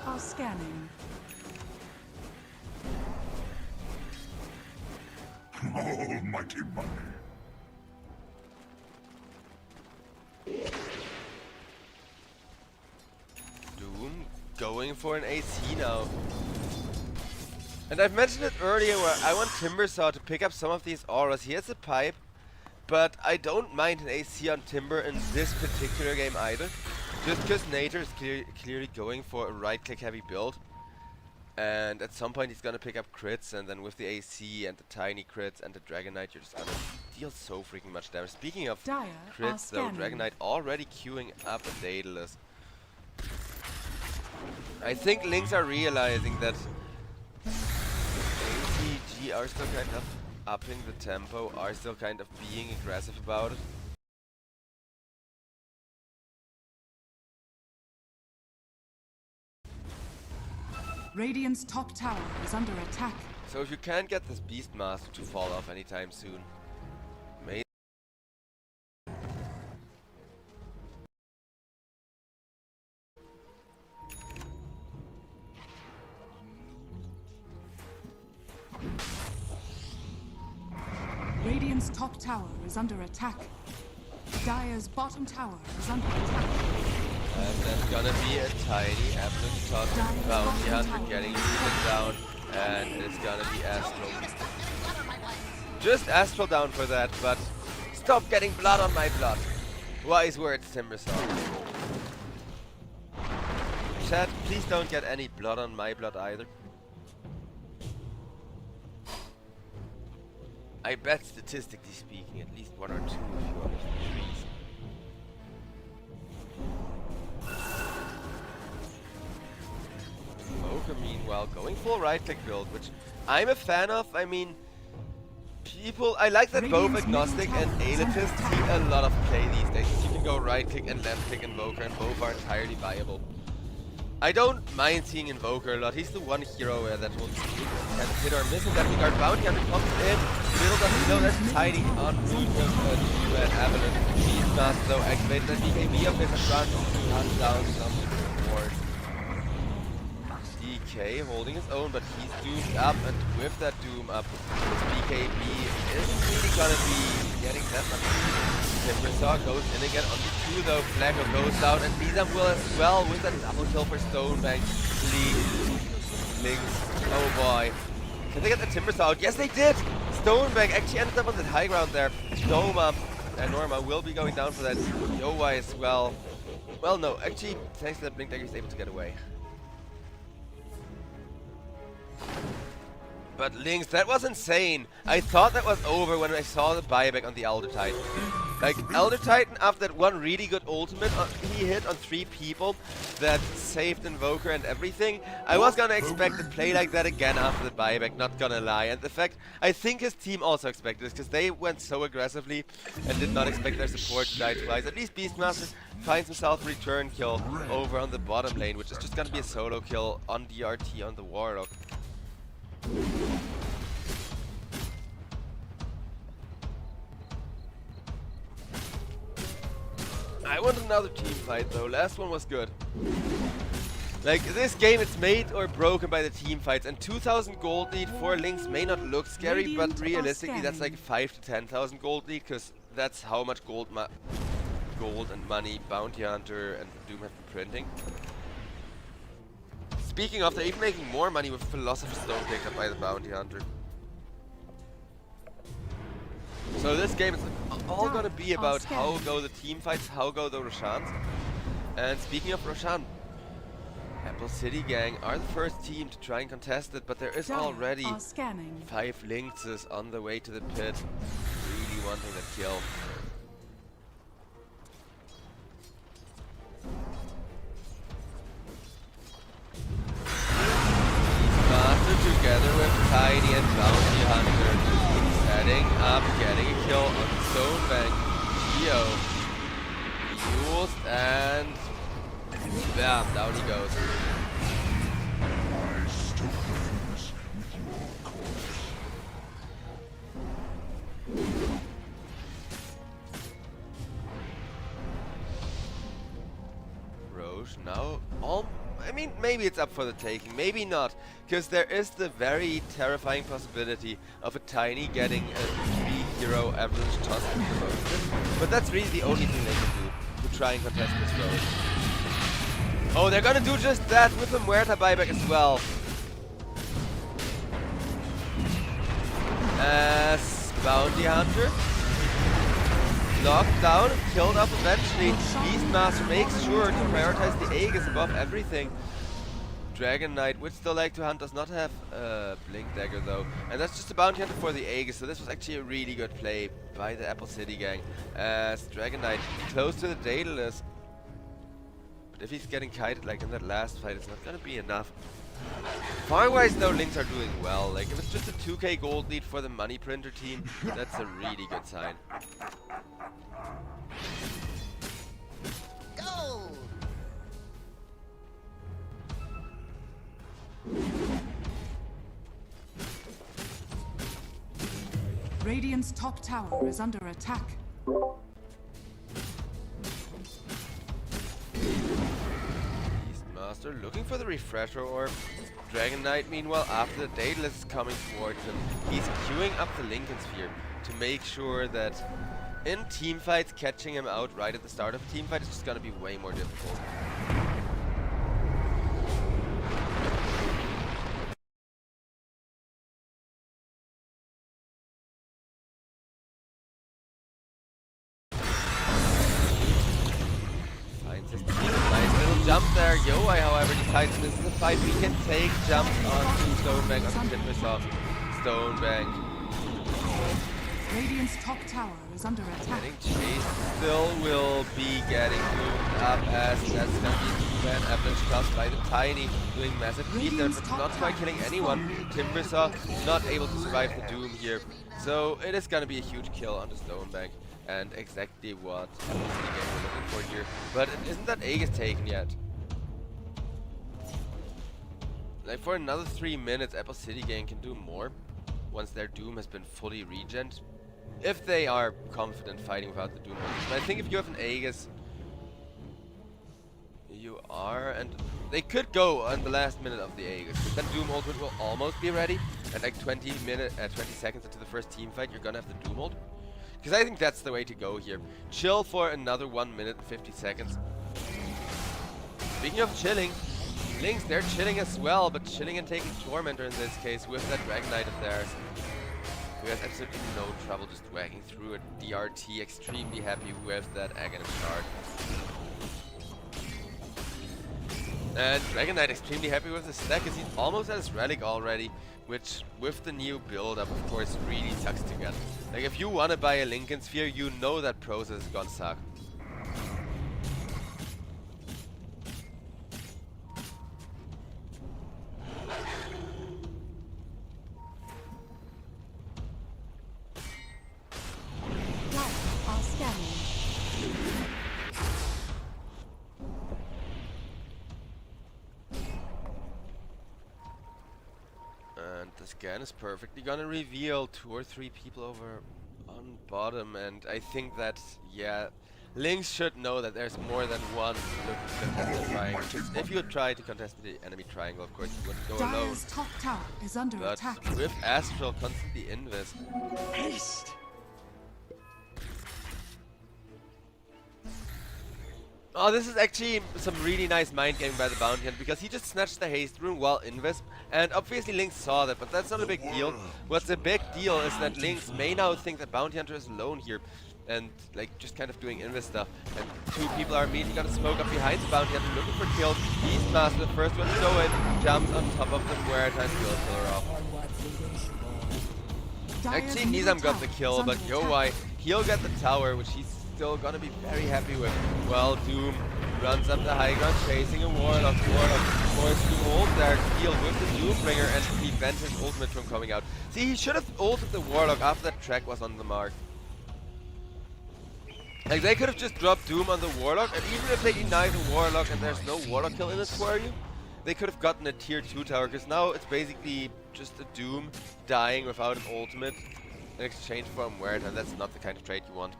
are scanning. Almighty money. Doom going for an AC now. And I've mentioned it earlier where I want Timbersaw to pick up some of these auras. He has a pipe, but I don't mind an AC on Timber in this particular game either. Just because Nature is clearly going for a right-click heavy build. And at some point he's gonna pick up crits, and then with the AC and the tiny crits and the Dragon Knight, you're just gonna deal so freaking much damage. Speaking of crits though, Dragon Knight already queuing up a Daedalus. I think Lynx are realizing that ATG are still kind of upping the tempo, are still kind of being aggressive about it. Radiant's top tower is under attack. So if you can't get this Beastmaster to fall off anytime soon, maybe. Radiant's top tower is under attack. Dire's bottom tower is under attack. And there's gonna be a tiny Evelyn top bounty hunter getting it down, and it's gonna be Astral. Just Astral down for that, but stop getting blood on my blood. Wise words, Timbersaw. Chat, please don't get any blood on my blood either. I bet statistically speaking, at least one or two of you are trees. Mocha, meanwhile, going full right-click build, which I'm a fan of. I mean, I like that both Agnostic and Elitist see a lot of play these days. You can go right-click and left-click Invoker, and both are entirely viable. I don't mind seeing Invoker a lot. He's the one hero that will kind of hit or miss in that regard. Bounty Hunter comes in, little does he know that's hiding on route with Red Avalanche. Beastmaster though activated, and BKB of his run to hunt down some support. DK holding his own, but he's doomed up, and with that doom up, his BKB isn't really gonna be getting that much. Timbersaw goes in again on the 2 though, Flacco goes down, and Nizam will as well with a double kill for Stonebank. Lynx, oh boy. Can they get the Timbersaw out? Yes they did! Stonebank actually ended up on the high ground there. Noma and Norma will be going down for that. Yowa as well. Well no, actually thanks to that Blink Dagger he's able to get away. But Lynx, that was insane. I thought that was over when I saw the buyback on the Elder Titan. Like, Elder Titan, after that one really good ultimate he hit on 3 people that saved Invoker and everything, I was gonna expect to play like that again after the buyback, not gonna lie. And the fact, I think his team also expected this, because they went so aggressively and did not expect their support to die twice. At least Beastmaster finds himself a return kill over on the bottom lane, which is just gonna be a solo kill on DRT on the Warlock. I want another team fight though, last one was good. Like, this game it's made or broken by the team fights, and 2,000 gold lead for Lynx may not look scary, but realistically that's like 5 to 10,000 gold lead, because that's how much gold and money Bounty Hunter and Doom have been printing. Speaking of, they're even making more money with Philosopher's Stone picked up by the Bounty Hunter. So this game is all gonna be about how go the team fights, how go the Roshans. And speaking of Roshan, Apple City Gang are the first team to try and contest it, but there is already 5 Lynxes on the way to the pit, really wanting the kill. Together with Tiny and Bounty Hunter, setting up, getting a kill on Stonebank. Geo used, and bam, down he goes. Roche now. I mean, maybe it's up for the taking, maybe not, because there is the very terrifying possibility of a Tiny getting a 3-hero avalanche toss in the Roche. But that's really the only thing they can do to try and contest this Roche. Oh, they're gonna do just that with the Muerta buyback as well. As Bounty Hunter knocked down, killed off eventually. Beastmaster makes sure to prioritize the Aegis above everything. Dragon Knight would still like to hunt, does not have Blink Dagger though. And that's just a Bounty Hunter for the Aegis, so this was actually a really good play by the Apple City gang. As Dragon Knight close to the Daedalus. But if he's getting kited like in that last fight, it's not gonna be enough. Farm-wise though, Lynx are doing well. Like if it's just a 2k gold lead for the money printer team, that's a really good sign. Go! Radiant's top tower is under attack. Beastmaster looking for the refresher orb. Dragon Knight, meanwhile, after the Daedalus is coming towards him, he's queuing up the Lincoln Sphere to make sure that in teamfights, catching him out right at the start of a teamfight is just gonna be way more difficult. Finds his team. Nice little jump there. Yoi, however, decides this is a fight we can take. Jumps onto Stonebank, onto Timbersaw. Stonebank. Radiant's top tower is under attack. Getting chased still will be getting moved up as that's gonna be an avalanche tossed by the Tiny, doing massive heat there, but not quite killing anyone. Timbersaw not able to survive the Doom here. So it is gonna be a huge kill on the Stonebank. And exactly what the game we're looking for here. But isn't that Aegis taken yet? Like for another 3 minutes, Apple City Gang can do more once their Doom has been fully regened. If they are confident fighting without the Doom. But I think if you have an Aegis, you are, and they could go on the last minute of the Aegis. But then Doom ultimate will almost be ready, and like 20 seconds into the first team fight, you're gonna have the Doom ult. Because I think that's the way to go here. Chill for another 1 minute and 50 seconds. Speaking of chilling, Lynx, they're chilling as well, but chilling and taking Tormentor in this case with that Dragon Knight of theirs. Who has absolutely no trouble just wagging through it. DRT extremely happy with that Aghanim shard. And Dragon Knight extremely happy with the stack as he's almost at his relic already, which with the new build up of course really sucks to get. Like if you wanna buy a Lincoln Sphere, you know that process is gonna suck. And the scan is perfectly gonna reveal 2 or 3 people over on bottom, and I think that, yeah, Lynx should know that there's more than one looking to contest the triangle. Because if you try to contest the enemy triangle, of course you wouldn't go alone. Dire's top tower is under But attack. with Astral constantly invis. Haste! Oh, this is actually some really nice mind gaming by the Bounty Hunter, because he just snatched the haste rune while invis, and obviously Lynx saw that, but that's not a big deal. What's a big deal is that Lynx may now think that Bounty Hunter is alone here, and like just kind of doing invis stuff, and 2 people are immediately gonna smoke up behind the Bounty Hunter looking for kills. Beastmaster, the first one to go in, jumps on top of the Muerta and will kill her off. Actually, Nizam got the kill, but Yowai, he'll get the tower, which he's still gonna be very happy with. Well, Doom runs up the high ground, chasing a Warlock. Warlock forced to hold their heal with the Doombringer and prevent his ultimate from coming out. See, he should have ulted the Warlock after that track was on the mark. Like, they could have just dropped Doom on the Warlock, and even if they deny the Warlock and there's no Warlock kill in it for you, they could have gotten a tier 2 tower, because now it's basically just a Doom dying without an ultimate in exchange for a Muerta, and that's not the kind of trade you want.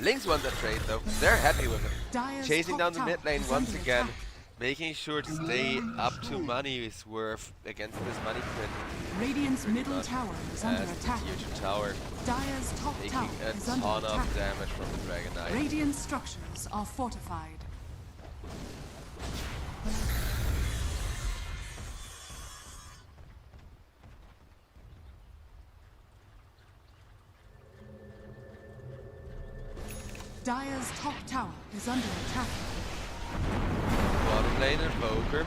Lynx won the trade though. They're happy with it. Dire's Chasing top down the tower mid lane is once under again. attack. Making sure to stay up to money swerve against this money pit. Radiant's Pretty middle much tower is under as the attack. tier 2 tower. Dire's top Taking tower a is under ton attack. of damage from the Dragon Knight. Radiant structures are fortified. Dire's top tower is under attack. Bottom lane Invoker,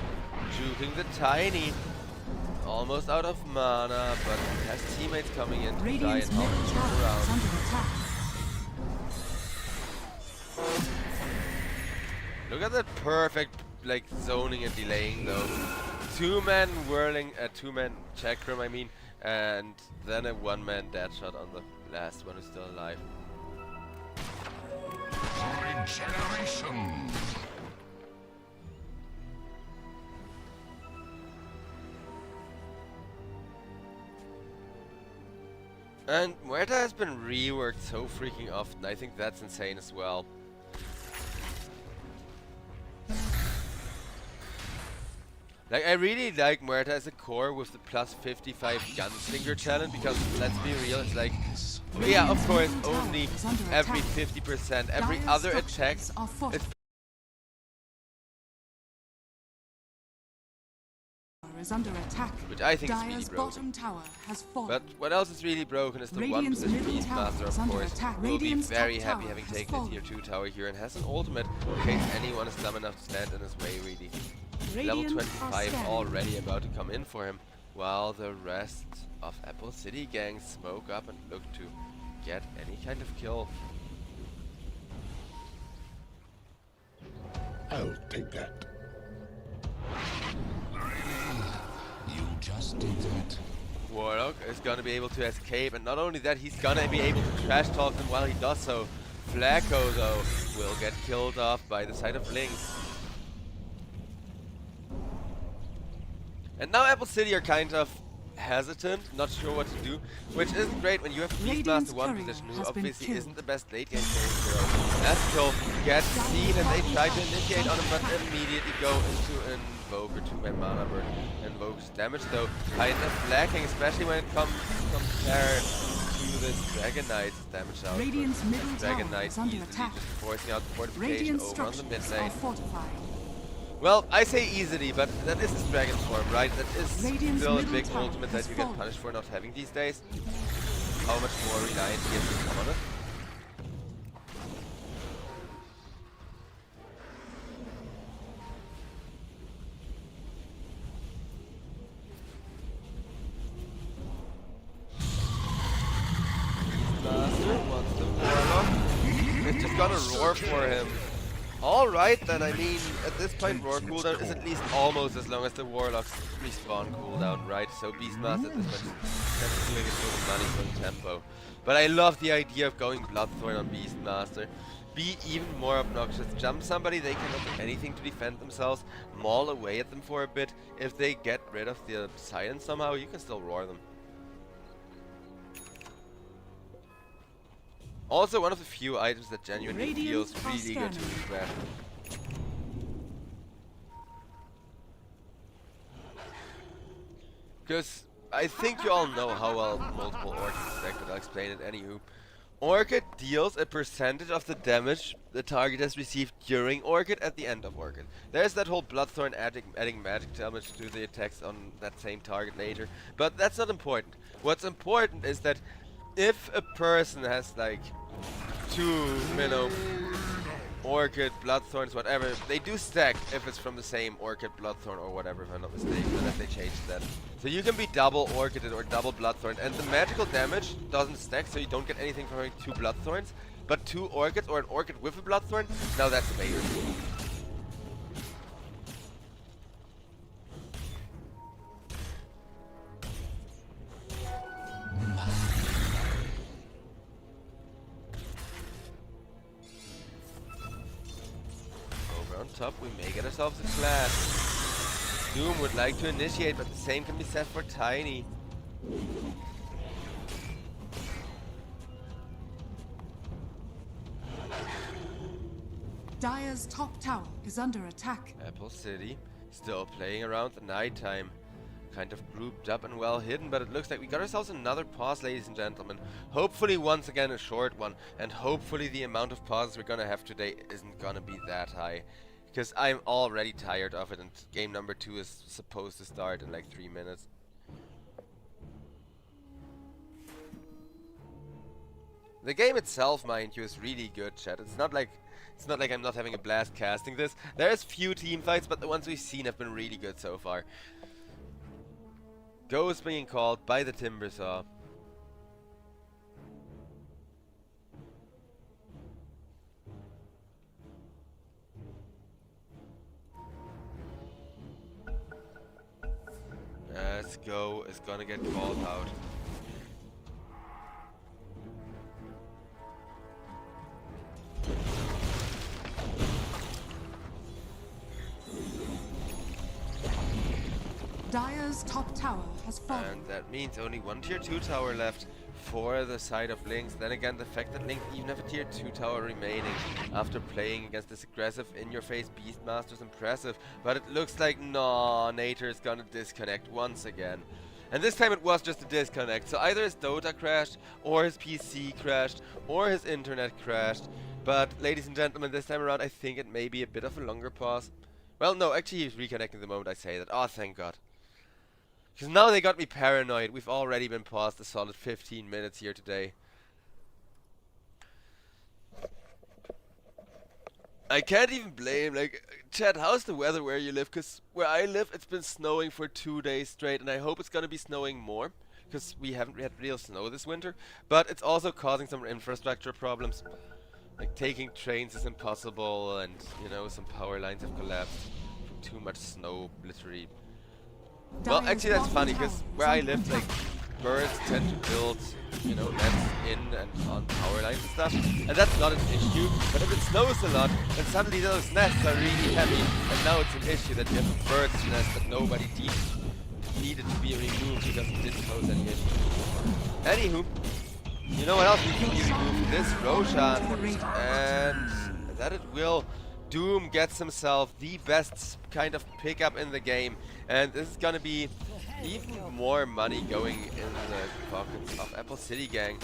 juking the Tiny. Almost out of mana, but has teammates coming in to try Radiant's and help middle him tower turn around. is under attack. Look at that perfect like zoning and delaying though. Two-man whirling, a two-man chakram I mean, and then a one-man dead shot on the last one who's still alive. Regeneration. And Muerta has been reworked so freaking often, I think that's insane as well. Like, I really like Muerta as a core with the plus 55 Gunslinger challenge because, let's be real, it's like, yeah, of course, only every 50%, every other attack, it's Is under attack. which I think is Dire's really broken. bottom tower has fallen. But what else is really broken is the one Radiant's position middle tower Beastmaster, is of under course, attack. will be Radiant's very top happy tower having has taken a fallen. tier 2 tower here and has an ultimate in case anyone is dumb enough to stand in his way, really. Level Radiant are 25 scanning. already about to come in for him, while the rest of Apple City gang smoke up and look to get any kind of kill. I'll take that. You just did that. Warlock is gonna be able to escape, and not only that, he's gonna be able to trash talk them while he does so. Flacco, though, will get killed off by the side of Lynx. And now Apple City are kind of hesitant, not sure what to do, which isn't great when you have Radiant's Beastmaster 1 courier position, who has been obviously killed. isn't the best late game hero. Astral gets seen and they try to initiate on him, but immediately go into Invoker, 2-man mana burn. Invokes damage though, kind of lacking, especially when it comes compared to this Dragon Knight's damage out. Radiant's middle Dragon tower Knight is under easily attack. just forcing out the fortification Radiant over on the mid structures are lane. fortified. Well, I say easily, but that is his dragon form, right? That is Radiant's still a middle big tower ultimate has that you get fallen. punished for not having these days. How much more reliant he has become on it. Master wants the Warlock. It's just gonna roar for him. Alright then, I mean, at this point roar cooldown is at least almost as long as the Warlock's respawn cooldown, right? So Beastmaster at this point is doing it for the money, for the tempo. But I love the idea of going Bloodthorn on Beastmaster. Be even more obnoxious, jump somebody, they cannot do anything to defend themselves, maul away at them for a bit. If they get rid of the silence somehow, you can still roar them. Also, one of the few items that genuinely Radiant feels are really good to scanning. grab. Because I think you all know how well multiple Orchids stack, but I'll explain it anywho. Orchid deals a percentage of the damage the target has received during Orchid at the end of Orchid. There's that whole Bloodthorn adding magic damage to the attacks on that same target later, but that's not important. What's important is that if a person has like 2, Orchid, Bloodthorns, whatever, they do stack if it's from the same Orchid, Bloodthorn or whatever, if I'm not mistaken, unless they changed that. So you can be double Orchided or double Bloodthorn, and the magical damage doesn't stack, so you don't get anything from having 2 Bloodthorns, but 2 Orchids or an Orchid with a Bloodthorn, now that's amazing. On top, we may get ourselves a clash. Doom would like to initiate, but the same can be said for Tiny. Dire's top tower is under attack. Apple City still playing around the nighttime. Kind of grouped up and well hidden, but it looks like we got ourselves another pause, ladies and gentlemen. Hopefully once again a short one, and hopefully the amount of pauses we're gonna have today isn't gonna be that high. Because I'm already tired of it, and game number 2 is supposed to start in like 3 minutes. The game itself, mind you, is really good, chat. It's not like I'm not having a blast casting this. There's few team fights, but the ones we've seen have been really good so far. Ghost being called by the Timber Saw. Let's go is gonna get called out. Dire's top tower has fallen. And that means only one tier 2 tower left for the side of Lynx. Then again, the fact that Lynx even have a tier 2 tower remaining after playing against this aggressive in-your-face Beastmaster is impressive. But it looks like, no, Nater is gonna disconnect once again. And this time it was just a disconnect. So either his Dota crashed, or his PC crashed, or his internet crashed. But ladies and gentlemen, this time around I think it may be a bit of a longer pause. Well, no, actually he's reconnecting the moment I say that. Oh, thank God. Because now they got me paranoid. We've already been paused a solid 15 minutes here today. I can't even blame, like, chat, how's the weather where you live? Because where I live, it's been snowing for 2 days straight, and I hope it's gonna be snowing more. Because we haven't had real snow this winter. But it's also causing some infrastructure problems. Like, taking trains is impossible, and, you know, some power lines have collapsed from too much snow, literally. Well, actually that's funny, because where I live, like, birds tend to build, you know, nests in and on power lines and stuff, and that's not an issue. But if it snows a lot, then suddenly those nests are really heavy, and now it's an issue that you have a bird's nest that nobody needed to be removed because it didn't pose any issue. Anywho, you know what else needs to be removed? This Roshan, and that it will. Doom gets himself the best kind of pickup in the game, and this is gonna be even more money going in the pockets of Apple City Gang.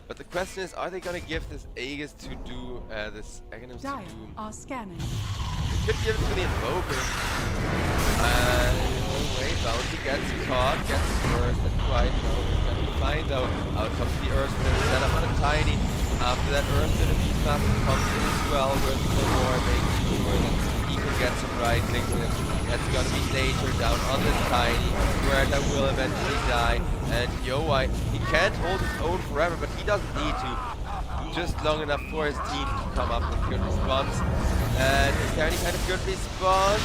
But the question is, are they gonna give this Aegis to do this Aghanim to Dire Doom? are scanning. They could give it to the Invoker. Wait, Bounty gets caught, gets first, and quite gonna find out. Out comes the Earthspin, set up on a Tiny. After that, Earthspin and Beastmaster comes in as well with the war, making sure that he can get some right clicks with him. That's gonna be Nater down on the Tiny, where that will eventually die. And Yowai, he can't hold his own forever, but he doesn't need to. Just long enough for his team to come up with good response. And is there any kind of good response?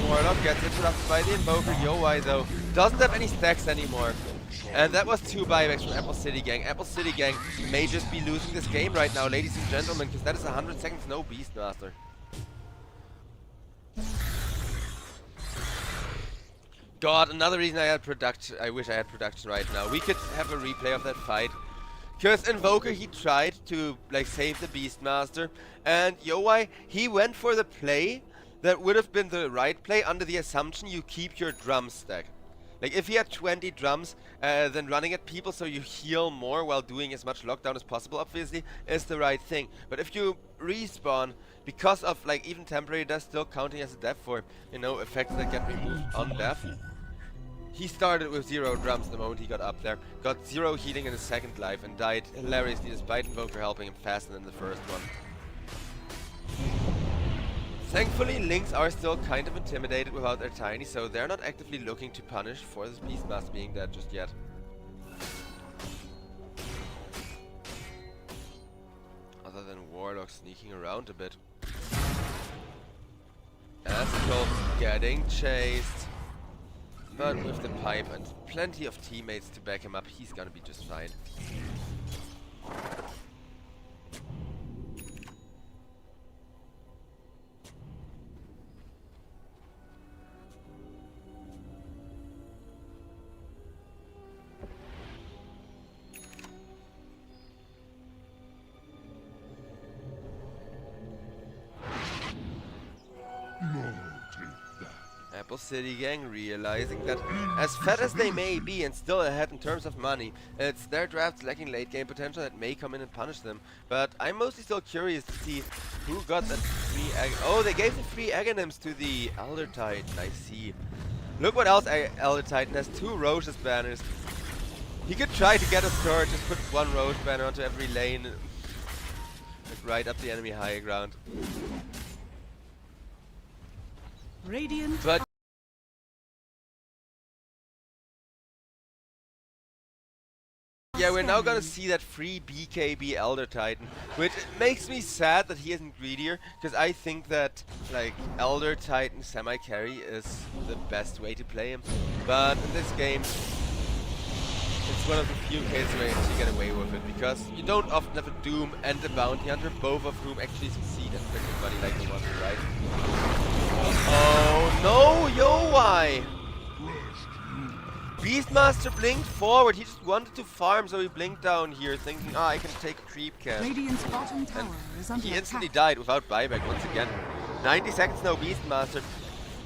Warlock gets interrupted by the Invoker. Yowai, though, doesn't have any stacks anymore. And that was 2 buybacks from Apple City Gang. Apple City Gang may just be losing this game right now, ladies and gentlemen, because that is 100 seconds no Beastmaster. God, another reason I had production. I wish I had production right now. We could have a replay of that fight. Because Invoker, he tried to like save the Beastmaster, and Yowai, he went for the play that would have been the right play under the assumption you keep your drum stack. Like, if he had 20 drums, then running at people so you heal more while doing as much lockdown as possible, obviously, is the right thing. But if you respawn, because of, like, even temporary death still counting as a death for, you know, effects that get removed on death. He started with 0 drums the moment he got up there, got 0 healing in his second life, and died hilariously despite Invoker helping him faster than the first one. Thankfully, Lynx are still kind of intimidated without their Tiny, so they're not actively looking to punish for this Beastmaster being dead just yet. Other than Warlock sneaking around a bit. Asakura getting chased. But with the pipe and plenty of teammates to back him up, he's gonna be just fine. Apple City gang realizing that as fat as they may be and still ahead in terms of money, it's their drafts lacking late game potential that may come in and punish them. But I'm mostly still curious to see who got that free egg. Oh, they gave the free Aghanims to the Elder Titan, I see. Look what else Elder Titan has, 2 Roche's banners. He could try to get a third, just put 1 Roche banner onto every lane. Right up the enemy high ground. Radiant. But yeah, we're now gonna see that free BKB Elder Titan, which makes me sad that he isn't greedier, because I think that like Elder Titan semi-carry is the best way to play him. But in this game, it's one of the few cases where you actually get away with it, because you don't often have a Doom and a Bounty Hunter, both of whom actually succeed at picking money like the one, right? Oh no, yo, why? Beastmaster blinked forward, he just wanted to farm, so he blinked down here, thinking, I can take a creep camp. Radiant's bottom tower is under He instantly attack. died without buyback once again. 90 seconds now, Beastmaster.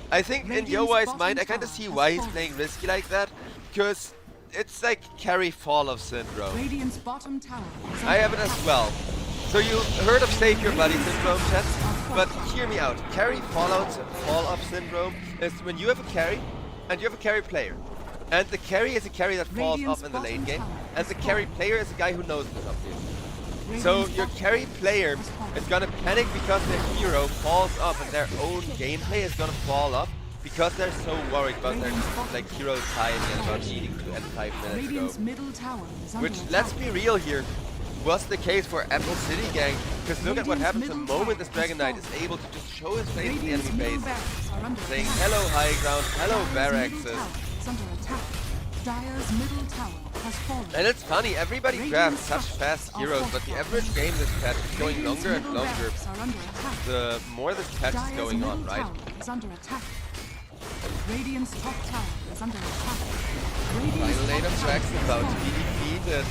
I think in Yo-Wai's mind, I kind of see why he's playing risky like that, because it's like carry fall off syndrome. Radiant's bottom tower is I have it as well. So you heard of save your buddy syndrome, chat? But hear me out. Carry fall off syndrome is when you have a carry and you have a carry player. And the carry is a carry that falls off in the late game. And the carry player is a guy who knows this, obviously. So your carry player is gonna panic because their hero falls off and their own gameplay is gonna fall off because they're so worried about their like hero timing and about needing to end 5 minutes Radiant's ago. middle tower is under Which, attack. let's be real here, was the case for Apple City gang. Because look at what happens the moment this Dragon Knight is able to just show his face in the Radiant's enemy middle base, barracks are under saying attack. hello high ground, hello Dire's barracks. middle tower is under attack. Dire's middle tower has fallen. And it's funny, everybody grabs such fast heroes, but the average game this patch is going Radiant's longer and middle longer barracks are under attack. the more this patch is Dire's going middle on, right? tower is under attack. Radiant's top tower is under attack. Radiant's Final lane top of tower tracks has about to fallen. be defeated.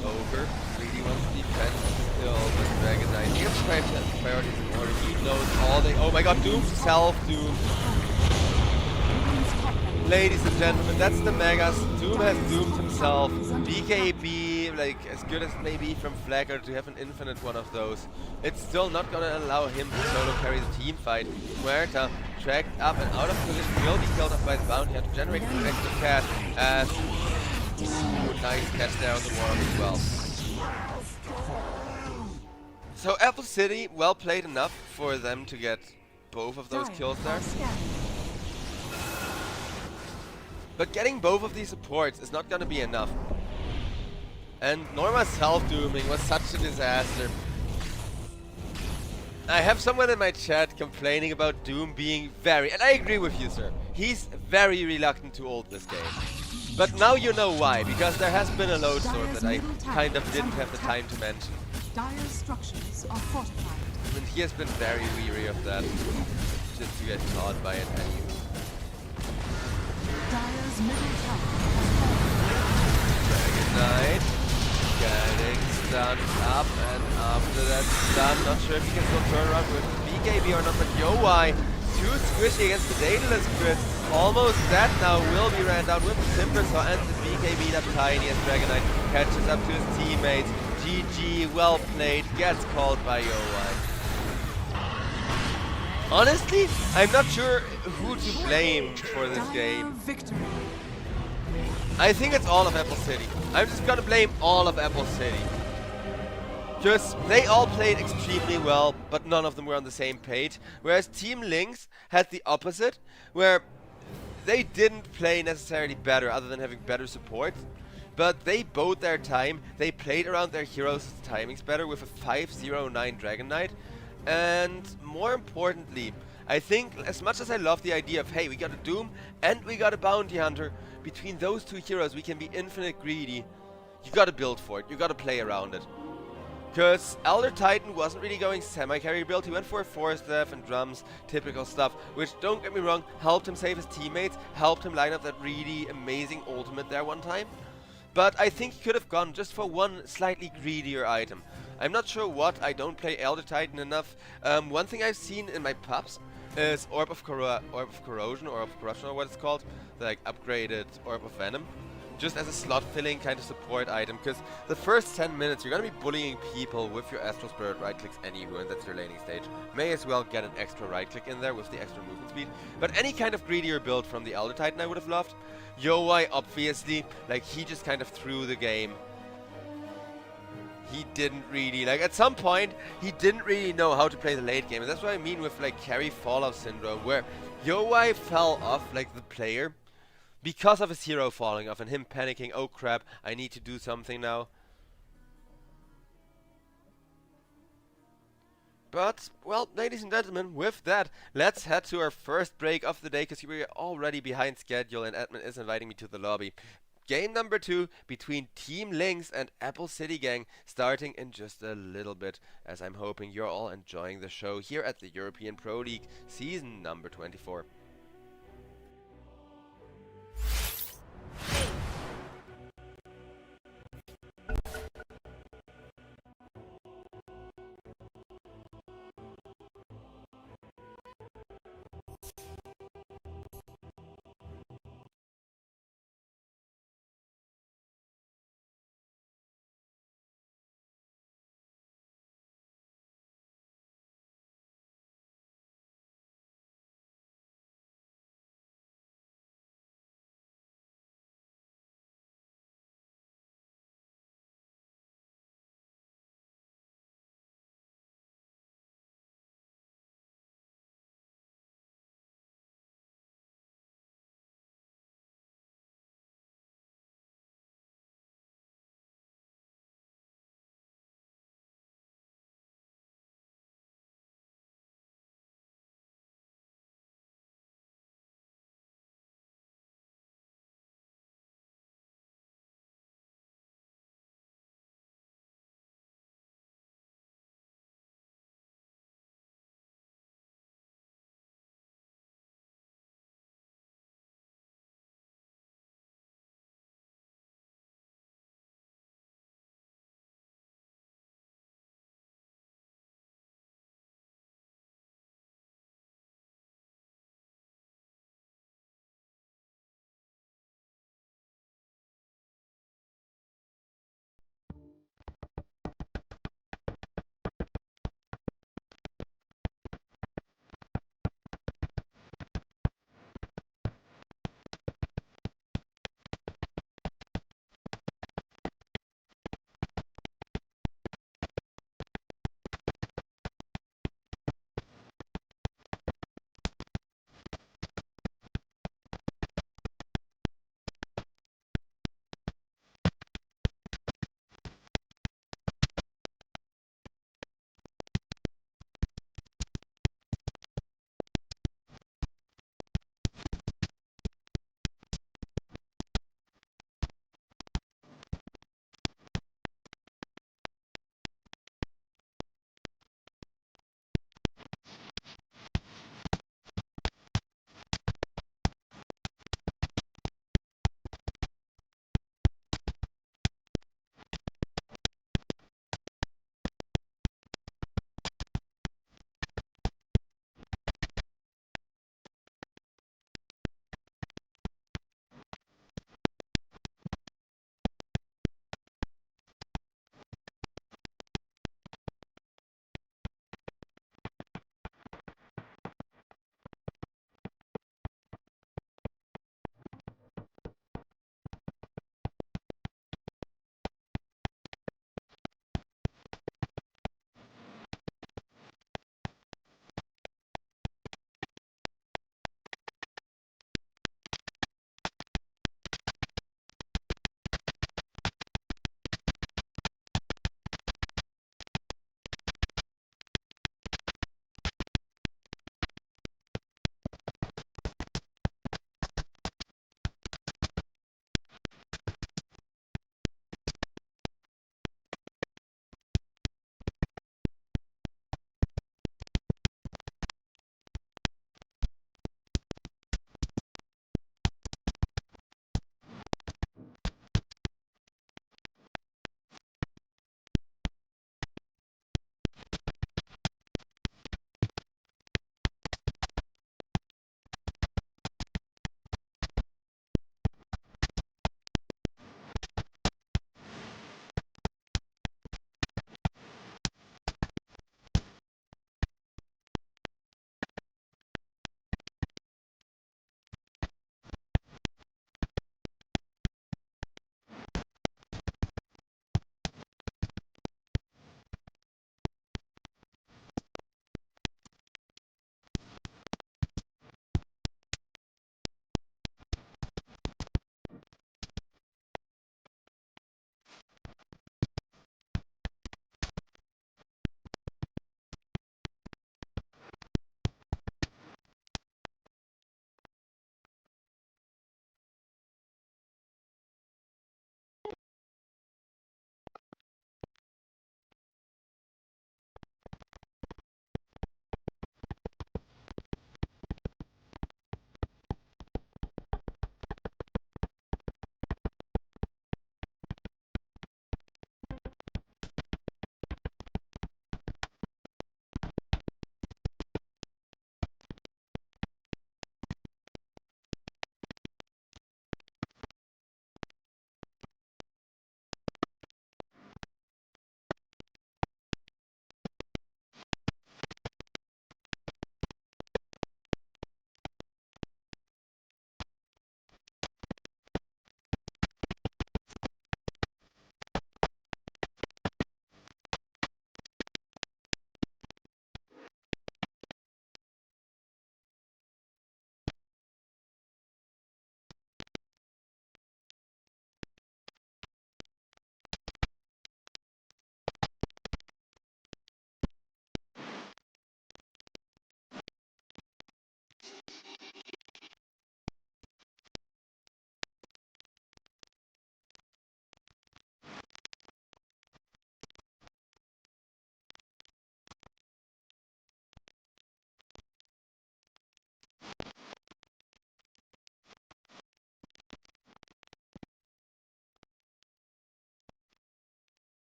Over. Really wants to defend still, but Dragon Knight. He has priorities in order. He knows all the. Oh my god, Doom self-Doom. Radiant's top tower. Ladies and gentlemen, that's the Megas. Doom has doomed himself. BKB, like as good as maybe from Flagger to have an infinite one of those. It's still not gonna allow him to solo carry the team fight. Muerta tracked up and out of position will be killed off by the bounty hunter, generating some extra cash as nice catch there on the wall as well. So Apple City, well played enough for them to get both of those Dire kills there. are scanning. But getting both of these supports is not gonna be enough. And Norma's self-dooming was such a disaster. I have someone in my chat complaining about Doom being very, and I agree with you, sir. He's very reluctant to ult this game. But now you know why, because there has been a load storm that I kind of didn't have the time to mention. Dire's structures are fortified. And he has been very weary of that, just to get caught by an enemy. Dire's middle tower has fallen. Dragon Knight getting stunned up, and after that stun, not sure if he can still turn around with BKB or not, but Yo-Wai, too squishy against the Daedalus crit. Almost dead now, will be ran down with the Timber Saw and the BKB up tiny as Dragon Knight catches up to his teammates. GG, well played, gets called by Yo-Wai. Honestly, I'm not sure who to blame for this Dire game. victory. I think it's all of Apple City. I'm just gonna blame all of Apple City. Because they all played extremely well, but none of them were on the same page. Whereas Team Lynx had the opposite, where they didn't play necessarily better other than having better support. But they bode their time, they played around their heroes' timings better with a 5-0-9 Dragon Knight. And more importantly, I think as much as I love the idea of, hey, we got a Doom and we got a Bounty Hunter, between those two heroes we can be infinite greedy. You gotta build for it, you gotta play around it. Because Elder Titan wasn't really going semi-carry build, he went for a Force Staff and drums, typical stuff, which, don't get me wrong, helped him save his teammates, helped him line up that really amazing ultimate there one time. But I think he could have gone just for one slightly greedier item. I'm not sure what, I don't play Elder Titan enough. One thing I've seen in my pubs, is Orb of Corrosion, or of Corruption, or what it's called, the like upgraded Orb of Venom, just as a slot filling kind of support item. Because the first 10 minutes you're gonna be bullying people with your Astral Spirit right clicks anywho, and that's your laning stage. May as well get an extra right click in there with the extra movement speed. But any kind of greedier build from the Elder Titan I would have loved. Yowai, obviously, like he just kind of threw the game. He didn't really, like at some point, he didn't really know how to play the late game. And that's what I mean with like carry fallout syndrome, where Yowai fell off like the player because of his hero falling off and him panicking, oh crap, I need to do something now. But, well, ladies and gentlemen, with that, let's head to our first break of the day, because we're already behind schedule and admin is inviting me to the lobby. Game number 2 between Team Lynx and Apple City Gang, starting in just a little bit, as I'm hoping you're all enjoying the show here at the European Pro League, season number 24.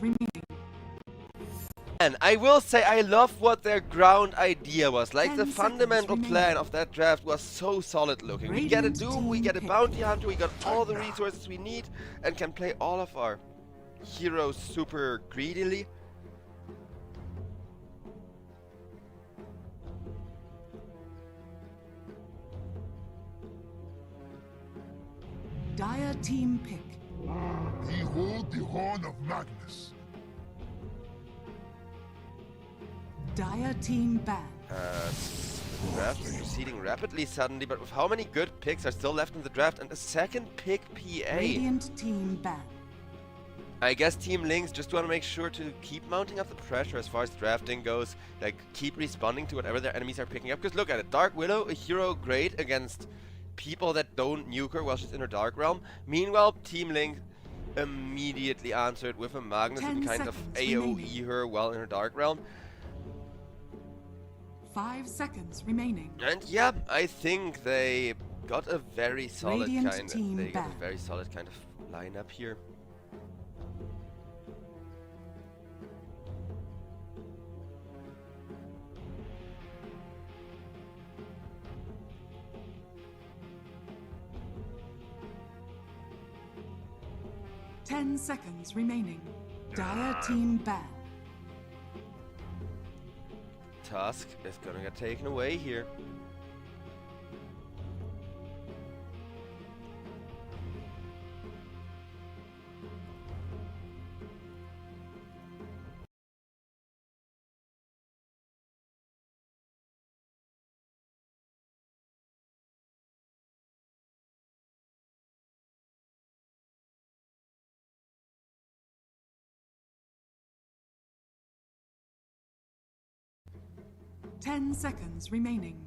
remaining. And I will say I love what their ground idea was. Like 10 the seconds fundamental remaining. plan of that draft was so solid looking. We get a Radiant Doom, we team get a pick. Bounty Hunter, we got all the resources we need and can play all of our heroes super greedily. Dire team pick. Behold the horn of Magnus. Dire team ban. The draft is proceeding rapidly suddenly, but with how many good picks are still left in the draft and a second pick PA? Radiant team ban. I guess Team Links just want to make sure to keep mounting up the pressure as far as drafting goes. Like, keep responding to whatever their enemies are picking up. Because look at it. Dark Widow, a hero great against people that don't nuke her while she's in her Dark Realm. Meanwhile, Team Link immediately answered with a Magnus and 10 kind of seconds AoE remaining. her while in her Dark Realm. 5 seconds remaining. And yeah, I think they got a very solid Radiant kind team of... They got back. a very solid kind of lineup here. Ten seconds remaining. Dire team ban. Tusk is gonna get taken away here. Ten seconds remaining.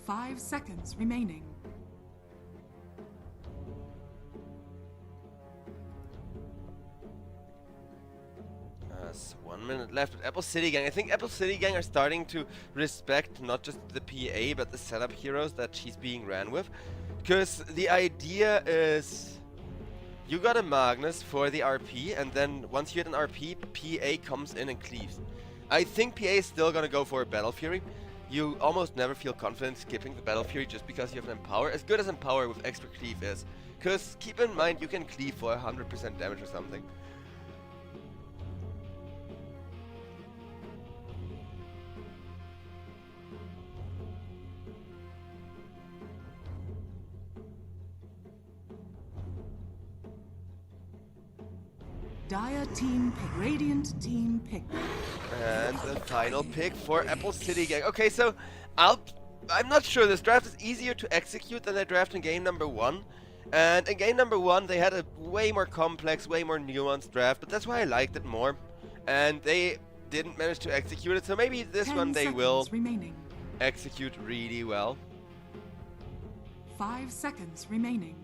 5 seconds remaining. There's 1 minute left with Apple City Gang. I think Apple City Gang are starting to respect not just the PA but the setup heroes that she's being ran with. Because the idea is you got a Magnus for the RP, and then once you hit an RP, PA comes in and cleaves. I think PA is still gonna go for a Battle Fury. You almost never feel confident skipping the Battle Fury just because you have an Empower. As good as Empower with extra cleave is. Because keep in mind, you can cleave for 100% damage or something. Dire team pick. Radiant team pick. And the final pick for Apple City Gang. Okay, so I'm not sure. This draft is easier to execute than the draft in game number 1. And in game number 1, they had a way more complex, way more nuanced draft, but that's why I liked it more. And they didn't manage to execute it, so maybe this 10 one they seconds will remaining. execute really well. 5 seconds remaining.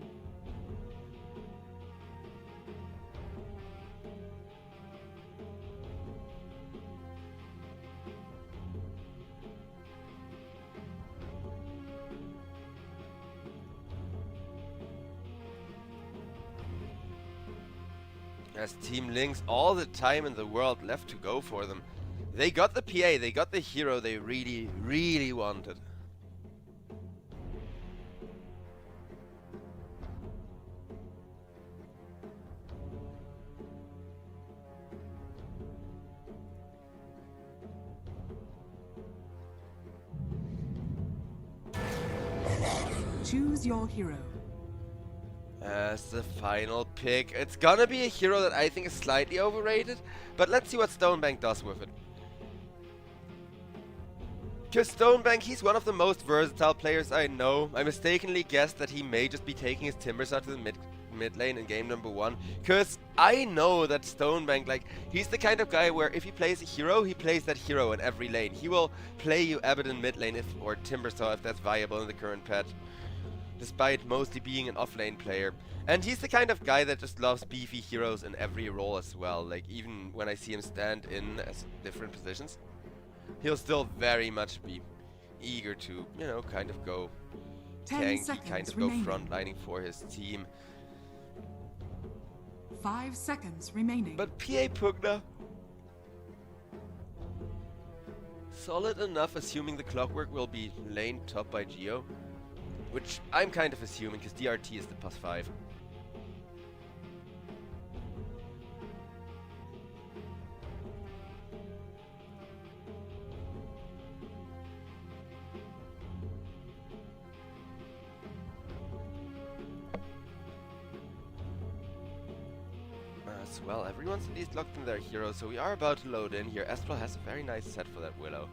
As Team Links all the time in the world left to go for them. They got the PA, they got the hero they really, really wanted. Choose your hero. As the final pick, it's gonna be a hero that I think is slightly overrated, but let's see what Stonebank does with it. Because Stonebank, he's one of the most versatile players I know. I mistakenly guessed that he may just be taking his Timbersaw to the mid lane in game number 1. Because I know that Stonebank, like, he's the kind of guy where if he plays a hero, he plays that hero in every lane. He will play you Abaddon mid lane or Timbersaw if that's viable in the current patch, despite mostly being an off-lane player. And he's the kind of guy that just loves beefy heroes in every role as well. Like, even when I see him stand in as different positions, he'll still very much be eager to, you know, kind of go 10 tanky, seconds kind of remaining. go frontlining for his team. 5 seconds remaining. But PA Pugna, solid enough, assuming the clockwork will be lane top by Geo. Which I'm kind of assuming, because DRT is the +5. As well, everyone's at least locked in their hero, so we are about to load in here. Astral has a very nice set for that Willow.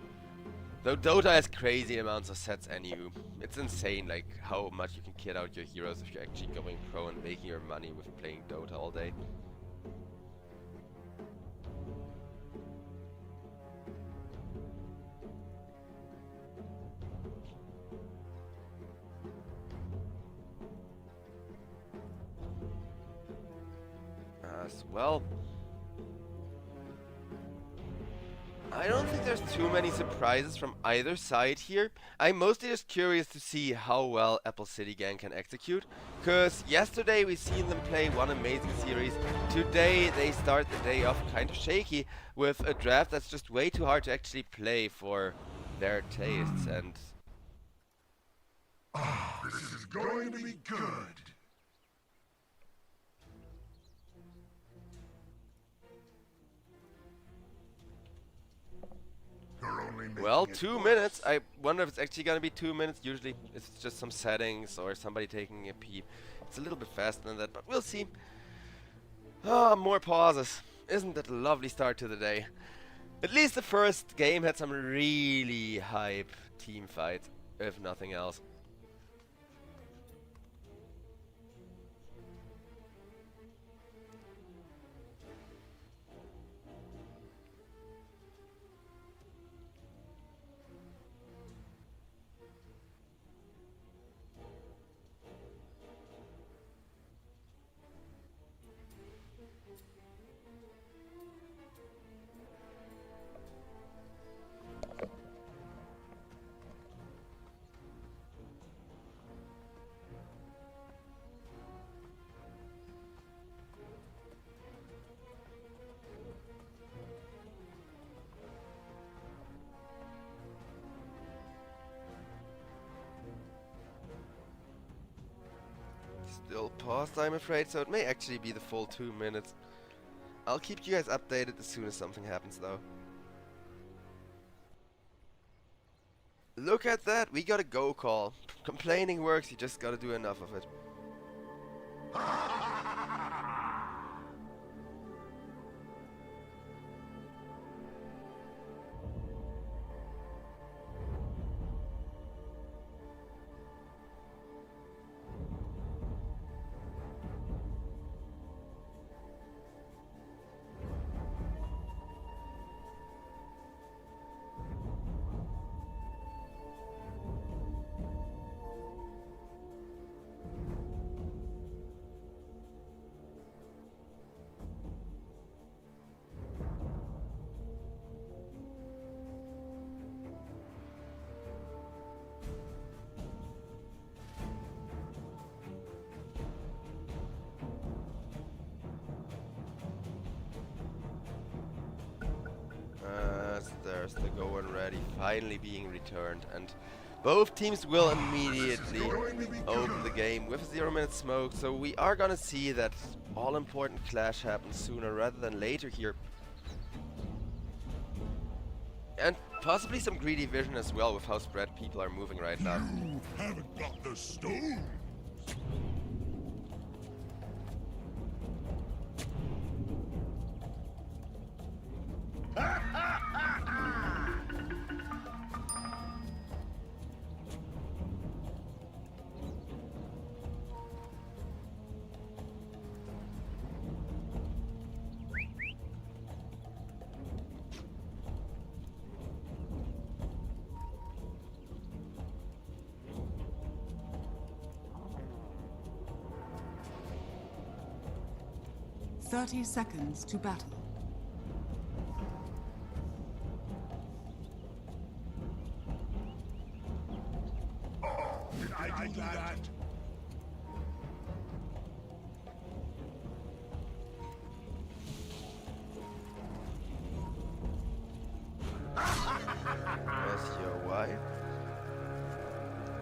Though Dota has crazy amounts of sets anywho. It's insane like how much you can kit out your heroes if you're actually going pro and making your money with playing Dota all day. As well, I don't think there's too many surprises from either side here. I'm mostly just curious to see how well Apple City Gang can execute. Cause yesterday we seen them play one amazing series. Today they start the day off kind of shaky with a draft that's just way too hard to actually play for their tastes. And This is going to be good. well, 2 minutes. I wonder if it's actually gonna be 2 minutes. Usually it's just some settings or somebody taking a peep. It's a little bit faster than that, but we'll see. Ah, more pauses. Isn't that a lovely start to the day? At least the first game had some really hype team fights, if nothing else. Still paused, I'm afraid, so it may actually be the full 2 minutes. I'll keep you guys updated as soon as something happens, though. Look at that, we got a go call. Complaining works, you just gotta do enough of it. 'There's the go and ready finally being returned, and both teams will immediately open the game with a 0-minute smoke, so we are gonna see that all-important clash happens sooner rather than later here. And possibly some greedy vision as well with how spread people are moving right now. You haven't got the stones. Thirty seconds to battle. Did I do that?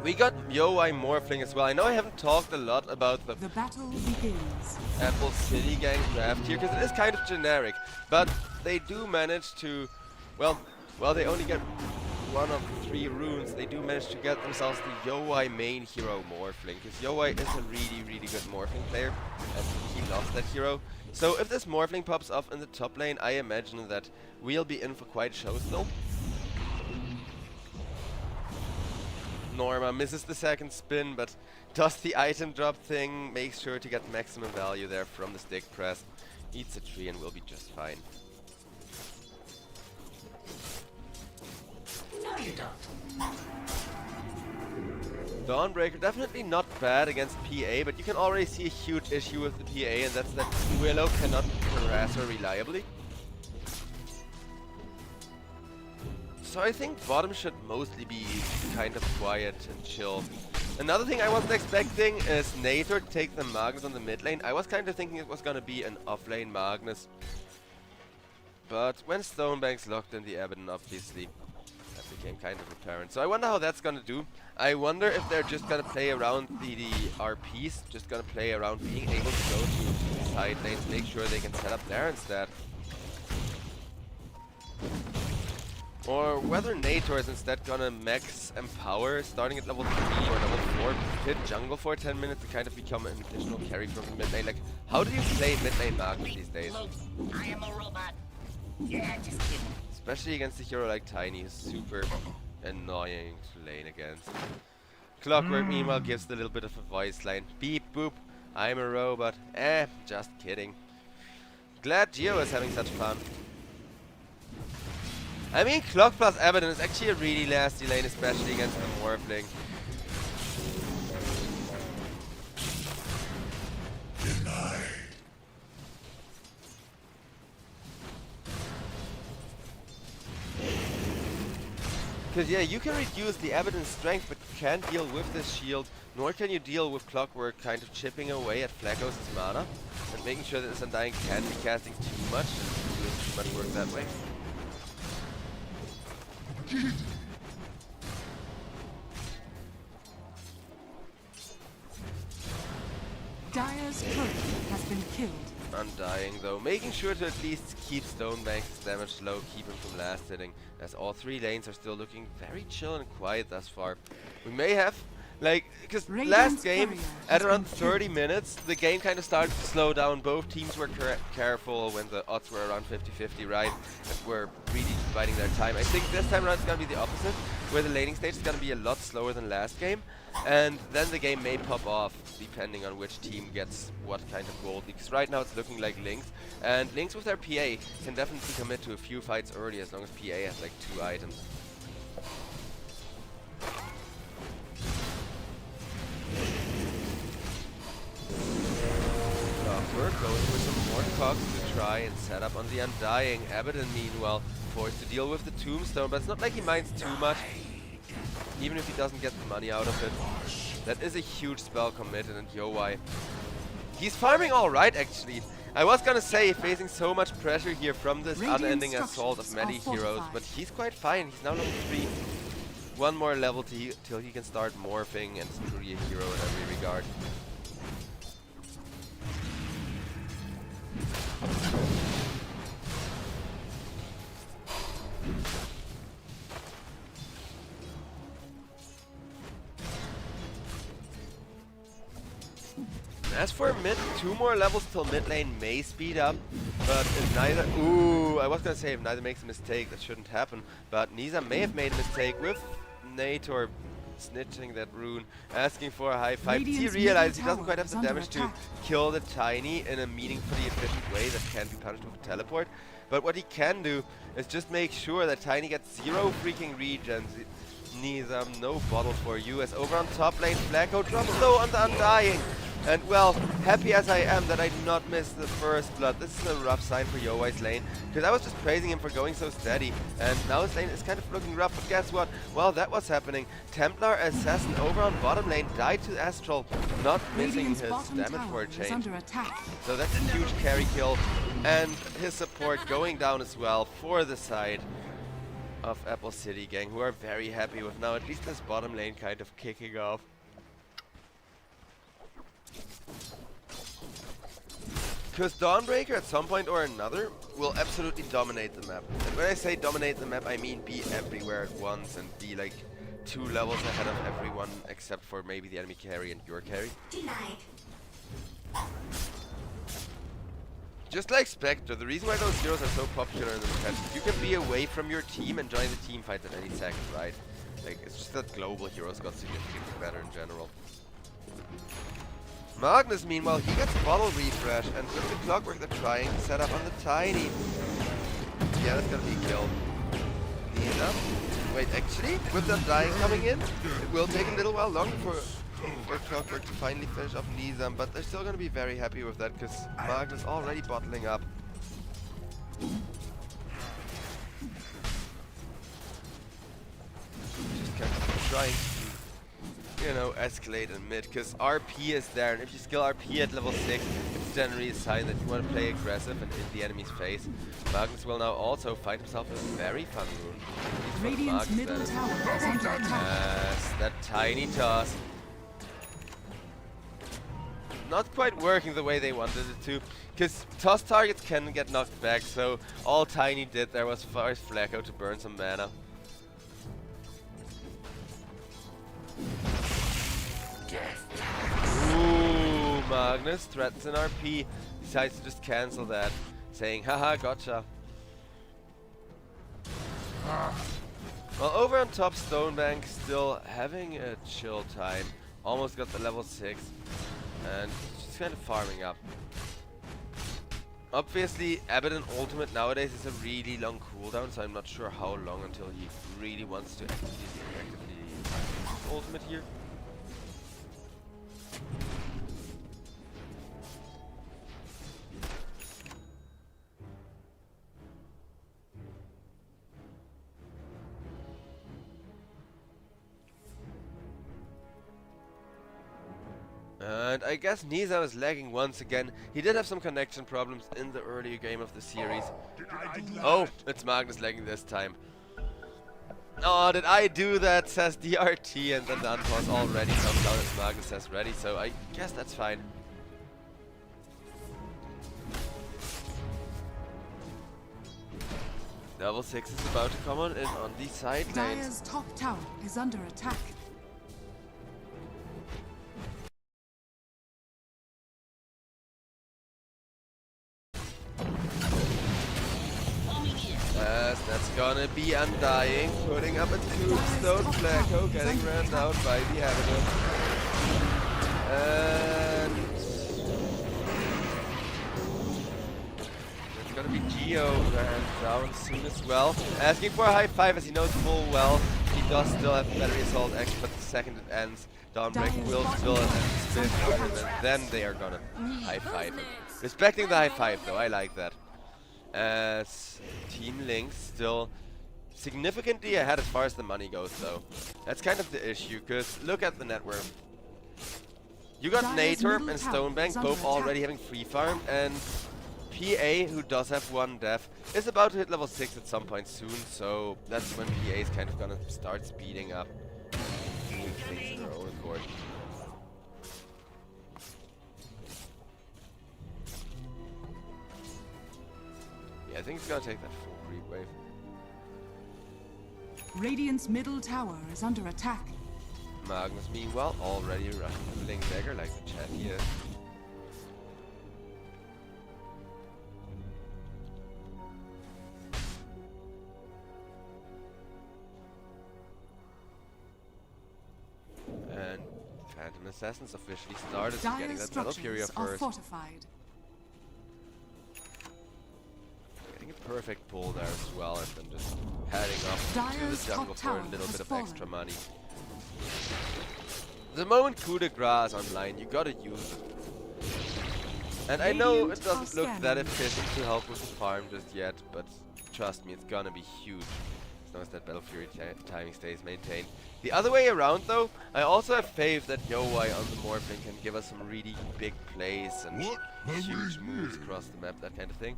We got Yo-I Morphling as well. I know I haven't talked a lot about the The battle begins. Apple City Gang draft here, because it is kind of generic, but they do manage to, well, they only get one of 3 runes. They do manage to get themselves the Yo-I main hero Morphling, because Yo-I is a really good Morphling player, and he loves that hero. So if this Morphling pops up in the top lane, I imagine that we'll be in for quite a show still. Norma misses the second spin, but does the item drop thing, makes sure to get maximum value there from the stick press. Eats a tree and will be just fine. No, you don't. Dawnbreaker definitely not bad against PA, but you can already see a huge issue with the PA, and that's that Willow cannot harass her reliably. So I think bottom should mostly be kind of quiet and chill. Another thing I wasn't expecting is Nator to take the Magnus on the mid lane. I was kind of thinking it was gonna be an off-lane Magnus. But when Stonebank's locked in the Abaddon, obviously, that became kind of apparent. So I wonder how that's gonna do. I wonder if they're just gonna play around the RPs, just gonna play around being able to go to side lanes, make sure they can set up there instead. Or whether Nator is instead gonna max Empower, starting at level 3 or level 4, hit jungle for 10 minutes to kind of become an additional carry from the mid lane. Like, how do you play mid lane Magnus these days? I am a robot. Yeah, just kidding. Especially against a hero like Tiny, who's super annoying to lane against. Clockwork meanwhile gives the little bit of a voice line. Beep boop, I'm a robot. Just kidding. Glad Geo is having such fun. I mean, Clock plus Abaddon is actually a really nasty lane, especially against the Morphling. Because yeah, you can reduce the Abaddon's strength, but you can't deal with this shield, nor can you deal with Clockwork kind of chipping away at Flacos' mana, and making sure that this Undying can't be casting too much, and doing too much work that way. Dire's turret has been killed. Undying though, making sure to at least keep Stonebank's damage low, keep him from last hitting, as all 3 lanes are still looking very chill and quiet thus far. We may have, like, because last game, at around 30 minutes, the game kind of started to slow down. Both teams were careful when the odds were around 50-50, right? And were really biding their time. I think this time around it's going to be the opposite, where the laning stage is going to be a lot slower than last game. And then the game may pop off, depending on which team gets what kind of gold. Because right now it's looking like Lynx. And Lynx with their PA can definitely commit to a few fights early, as long as PA has like 2 items. We're going for some more cogs to try and set up on the Undying. Abaddon, meanwhile, forced to deal with the Tombstone, but it's not like he minds too much, even if he doesn't get the money out of it. That is a huge spell committed, and Yo-I, he's farming alright actually. I was gonna say, facing so much pressure here from this unending assault of many heroes, but he's quite fine. He's now level 3. One more level till he can start morphing and is truly a hero in every regard. As for mid, 2 more levels till mid lane may speed up, but if neither... Ooh, I was gonna say if neither makes a mistake, that shouldn't happen, but Nisa may have made a mistake with Nator snitching that rune, asking for a high fight. He realized he doesn't quite have the damage to kill the Tiny in a meaningfully efficient way that can be punished with a teleport, but what he can do is just make sure that Tiny gets 0 freaking regens. Nisa, no bottle for you, as over on top lane, Flacco drops low on the Undying. And well, happy as I am that I did not miss the first blood. This is a rough sign for Yo-I's lane, because I was just praising him for going so steady, and now his lane is kind of looking rough, but guess what? Well, that was happening. Templar Assassin over on bottom lane died to Astral, not missing his damage for a change. So that's a huge carry kill, and his support going down as well for the side. of Apple City gang, who are very happy with now at least this bottom lane kind of kicking off. Because Dawnbreaker at some point or another will absolutely dominate the map. And when I say dominate the map, I mean be everywhere at once and be like 2 levels ahead of everyone except for maybe the enemy carry and your carry. Denied. Just like Spectre, the reason why those heroes are so popular in the competitive, you can be away from your team and join the team fight at any second, right? Like, it's just that global heroes got significantly better in general. Magnus, meanwhile, he gets bottle refresh, and with the clockwork they're trying to set up on the Tiny. Yeah, that's gonna be killed. Nina. Wait, actually, with them dying coming in, it will take a little while longer for clockwork to finally finish off Nizam, but they're still gonna be very happy with that, because Magnus already bottling up. Just kind of trying to, you know, escalate in mid, because RP is there, and if you skill RP at level 6, it's generally a sign that you want to play aggressive and in the enemy's face. Magnus will now also find himself a very fun rune. Radiant's middle tower is under attack. Yes, that tiny toss. Not quite working the way they wanted it to, because toss targets can get knocked back, so all Tiny did there was force Flacco to burn some mana. Ooh, Magnus threatens an RP, decides to just cancel that, saying, haha, gotcha. Well, over on top, Stonebank still having a chill time, almost got the level 6. And just kind of farming up. Obviously, Abaddon Ultimate nowadays is a really long cooldown, so I'm not sure how long until he really wants to actively use Ultimate here. And I guess Nizam is lagging once again. He did have some connection problems in the earlier game of the series. Oh, it's Magnus lagging this time. Oh, did I do that, says DRT, and then the unpause already comes out as Magnus says ready, so I guess that's fine. Level 6 is about to come on in on the side lanes. Dire's top tower is under attack. That's gonna be Undying, putting up a tombstone. Flacco getting ran down by the Abaddon. And it's gonna be Geo ran down soon as well. Asking for a high five as he knows full well he does still have battery assault X, but the second it ends, Dawnbreaker will spill and spin on him, and then they are gonna high five him. Respecting the high five though, I like that. As Team Lynx still significantly ahead as far as the money goes though. That's kind of the issue, because look at the net worth. You got Natorp and Stonebank both already having free farm, and PA, who does have 1 death, is about to hit level 6 at some point soon, so that's when PA is kind of gonna start speeding up, doing things in their own accord. Yeah, I think it's gonna take that full creep wave. Radiant's middle tower is under attack. Magnus, meanwhile, already rushing the Link Dagger like the chat here. And Phantom Assassins officially started getting Dire's that Battle Fury structures are first. fortified. Getting a perfect pull there as well, and then just heading up to Dire's the jungle top for a tower little has bit of fallen. extra money. The moment coup de grace is online, you gotta use it. And I know Radiant it doesn't look are that scanning. efficient to help with the farm just yet, but trust me, it's gonna be huge as long as that Battle Fury timing stays maintained. The other way around though, I also have faith that Yowai on the Morphling can give us some really big plays and What have huge we moves here? across the map, that kind of thing.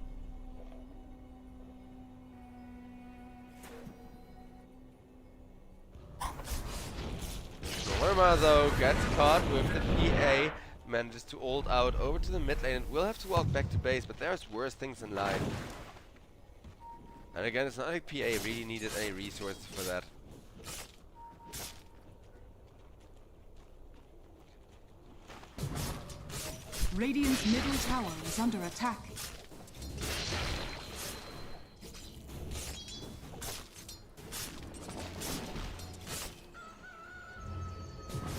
Karma though gets caught with the PA, manages to ult out over to the mid lane and will have to walk back to base, but there's worse things in life. And again, it's not like PA really needed any resources for that. Radiant's middle tower is under attack.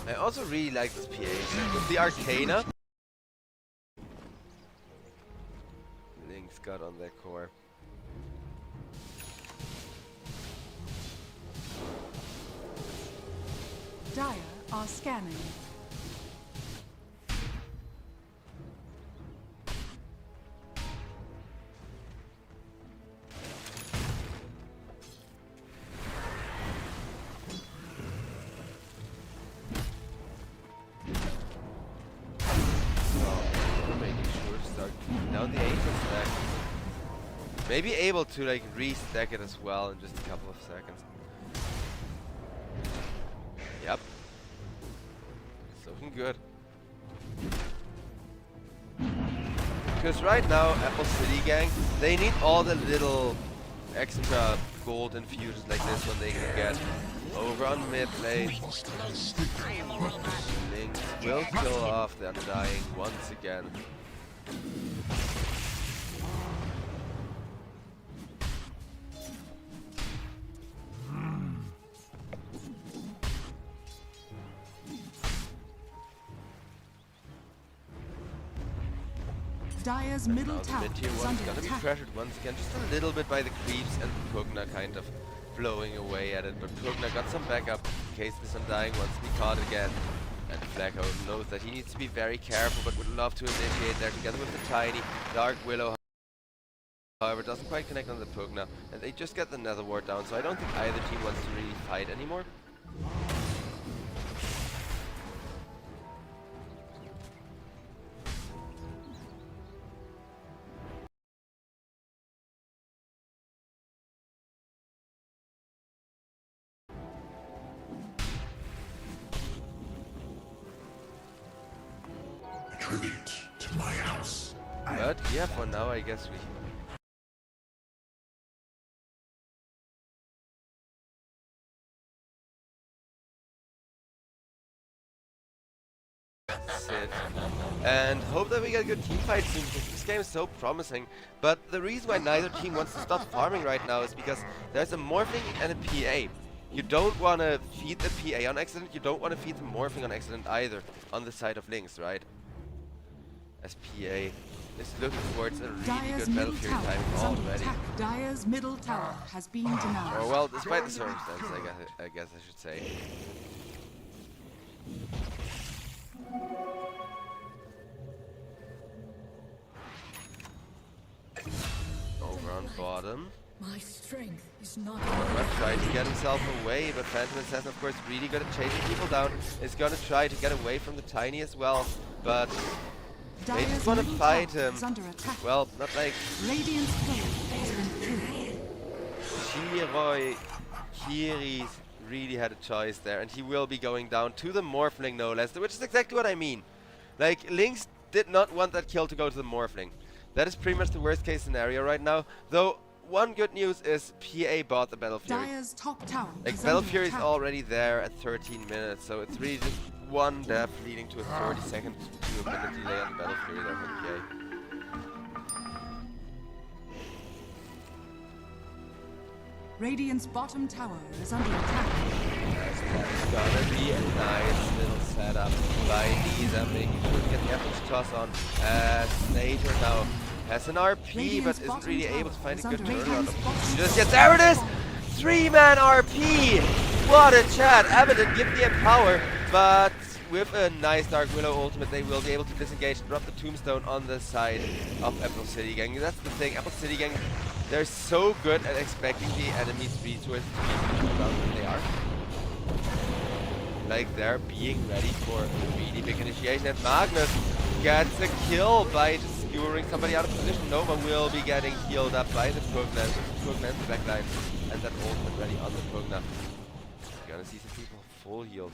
I also really like this PA with the Arcana. Link's got on their core. Dire are scanning. Down the Angel stack. Maybe able to like restack it as well in just a couple of seconds. Yep. It's looking good. Because right now, Apple City Gang, they need all the little extra gold infusions like this one they can get. Over on mid lane. Lynx will kill off the Undying once again. Dire's middle Now the tower mid-tier is one's under gonna be attack. pressured once again, just a little bit by the creeps and Pugna kind of blowing away at it. But Pugna got some backup in case this Undying wants to be caught again. And Flacco knows that he needs to be very careful, but would love to initiate there together with the tiny Dark Willow. However, doesn't quite connect on the Pugna, and they just get the Nether Ward down, so I don't think either team wants to really fight anymore. Tribute to my house. But yeah, for now I guess we sit and hope that we get a good team fight soon, because this game is so promising. But the reason why neither team wants to stop farming right now is because there's a morphing and a PA. You don't want to feed the PA on accident, you don't want to feed the morphing on accident either on the side of Lynx, right? As PA is looking towards a really Dire's good middle battlefield tower time is under already. attack. Dire's middle tower has been denied. Or well, despite the circumstances, I guess I should say. Over on bottom. My strength is not Orma trying to get himself away, but Phantom Assassin, of course, really good at chasing people down. Is gonna try to get away from the Tiny as well, but they just want to fight him. Well, not like Radiant's player has been killed. Kiri's really had a choice there, and he will be going down to the Morphling no less, which is exactly what I mean. Like, Lynx did not want that kill to go to the Morphling. That is pretty much the worst case scenario right now, though. One good news is PA bought the Battle Fury. Dire's top tower Like, is Battle under Fury is attack. already there at 13 minutes, so it's really just one death leading to a 30-second to a minute delay on the Battle Fury there for PA. Radiant's bottom tower is under attack. That's gonna be a nice little setup by Lisa, making sure to get the average toss on. As Nature now has an RP, but isn't really able to find a good turnaround. She just gets, there it is! 3-man RP! What a chat! Abaddon give the power, but with a nice Dark Willow ultimate, they will be able to disengage and drop the Tombstone on the side of Apple City Gang. That's the thing, Apple City Gang, they're so good at expecting the enemy's resources to be around when they are. Like, they're being ready for a really big initiation, and Magnus gets a kill by just skewering somebody out of position. Nova will be getting healed up by the Pugna, and the backline, and that ultimate ready on the Pugna. You're gonna see some people full healed.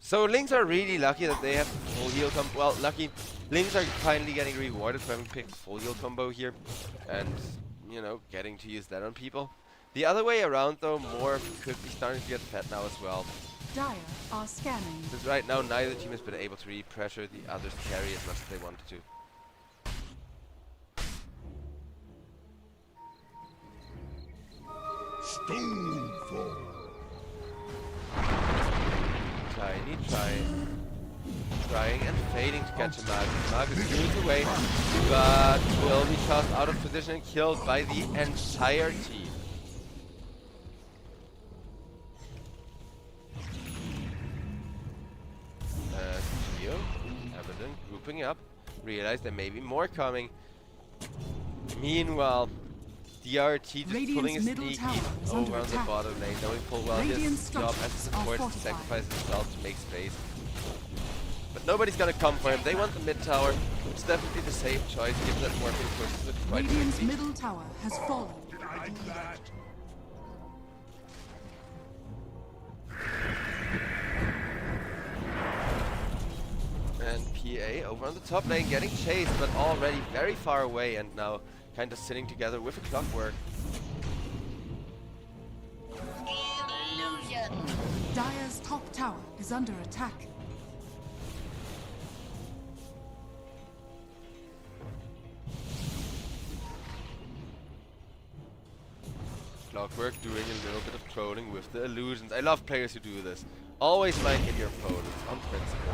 So Lings are really lucky that they have full heal combo. Well, lucky. Lings are finally getting rewarded for having picked full heal combo here. And, you know, getting to use that on people. The other way around though, Morph could be starting to get fed now as well. Dire are scanning. Since right now neither team has been able to really pressure the other's carry as much as they wanted to. Stonefall. Tiny trying and fading to catch a Magus. Magus moves away, but will be tossed out of position and killed by the entire team. Geo, Evident, grouping up, realize there may be more coming. Meanwhile, DRT just Radiant's pulling a middle sneaky tower is over under on the attack. bottom lane, knowing full well Radiant's his job as a structures support are is to fortified. sacrifice himself to make space. But nobody's gonna come for him. They want the mid tower, which is definitely the safe choice, given that Morphin pushes it quite Radiant's quickly. middle tower has fallen. Did I do that? And PA over on the top lane getting chased, but already very far away and now kind of sitting together with a clockwork. Illusion. Dire's top tower is under attack. Clockwork doing a little bit of trolling with the illusions. I love players who do this. Always mind hit your opponents, on principle.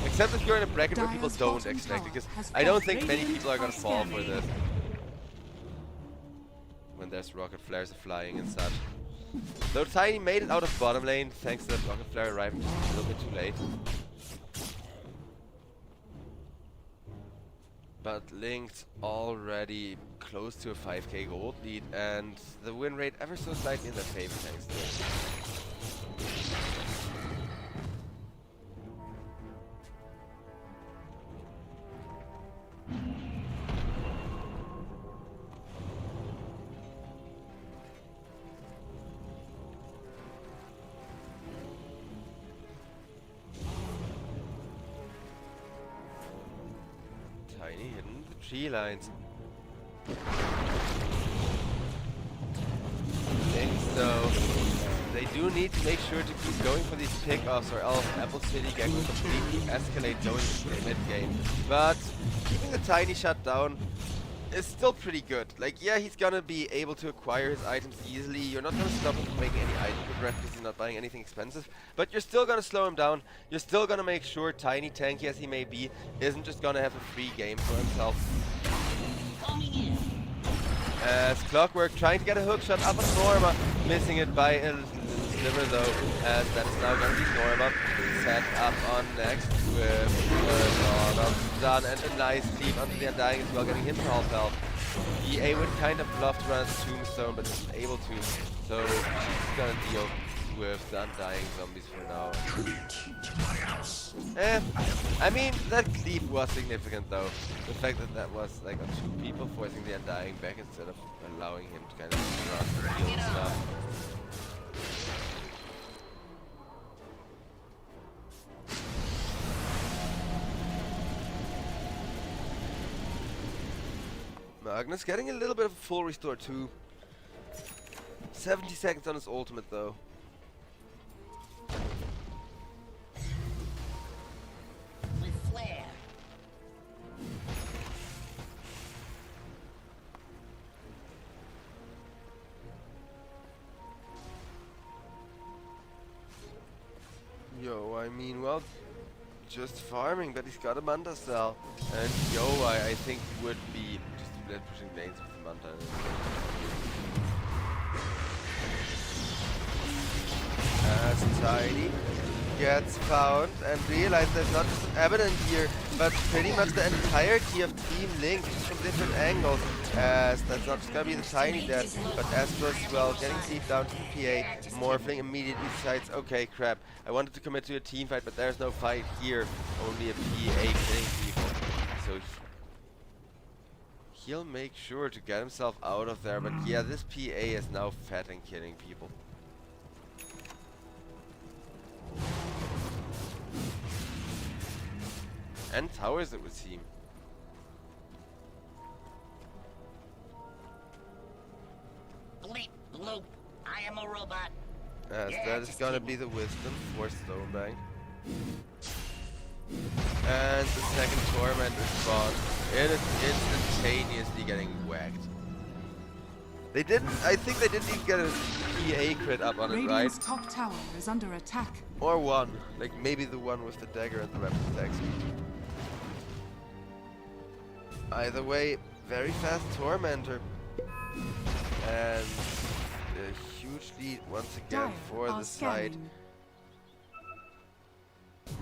Except if you're in a bracket where people Dire's don't bottom expect it, tower because has I don't fallen. think many Radiant people are gonna are fall for scanning. this. When there's rocket flares flying and such. Though Tiny made it out of bottom lane, thanks to that rocket flare arriving just a little bit too late. But Link's already close to a 5k gold lead, and the win rate ever so slightly in their favor thanks to it. Tiny hidden the tree lines. Thanks though. They do need to make sure to keep going for these pickoffs or else Apple City can completely escalate going into mid game. But keeping the Tiny shut down is still pretty good. Like, yeah, he's gonna be able to acquire his items easily. You're not gonna stop him from making any item progress because he's not buying anything expensive. But you're still gonna slow him down. You're still gonna make sure Tiny, tanky as he may be, isn't just gonna have a free game for himself. Coming in. As Clockwork trying to get a hook shot up on Norma, missing it by a sliver though, as that is now gonna be Norma. Set up on next with a lot of done and a nice leap onto the Undying as well, getting him to half health. EA would kind of love to run a Tombstone, but isn't able to, so she's gonna deal with the Undying zombies for now. Tribute to my house. I mean, that cleave was significant though. The fact that that was like on 2 people forcing the Undying back instead of allowing him to kind of run and deal with stuff. Magnus getting a little bit of a full restore too. 70 seconds on his ultimate though. With flair. Yo, I mean, well, just farming, but he's got a Manta cell. And Yo, I think would be just pushing lanes with the Manta. As Tiny gets found and realizes there's not just evident here, but pretty much the entirety of Team Link just from different angles. As that's not just gonna be the Tiny dead, but Astro as well, getting deep down to the PA. Morphling immediately decides, okay, crap, I wanted to commit to a team fight, but there's no fight here, only a PA killing people. So he'll make sure to get himself out of there, but yeah, this PA is now fat and killing people. And towers, it would seem. Bleep, bloop. I am a robot. As Yeah, that is just gonna kidding. be the wisdom for Stonebank. And the second Tormentor spawn. It is instantaneously getting whacked. They didn't, I think they didn't even get a PA crit up on it, right? Radiant's top tower is under attack. Or one, like maybe the one with the dagger and the rapid attack speed. Either way, very fast Tormentor. And a huge lead once again Dire for are the side scanning.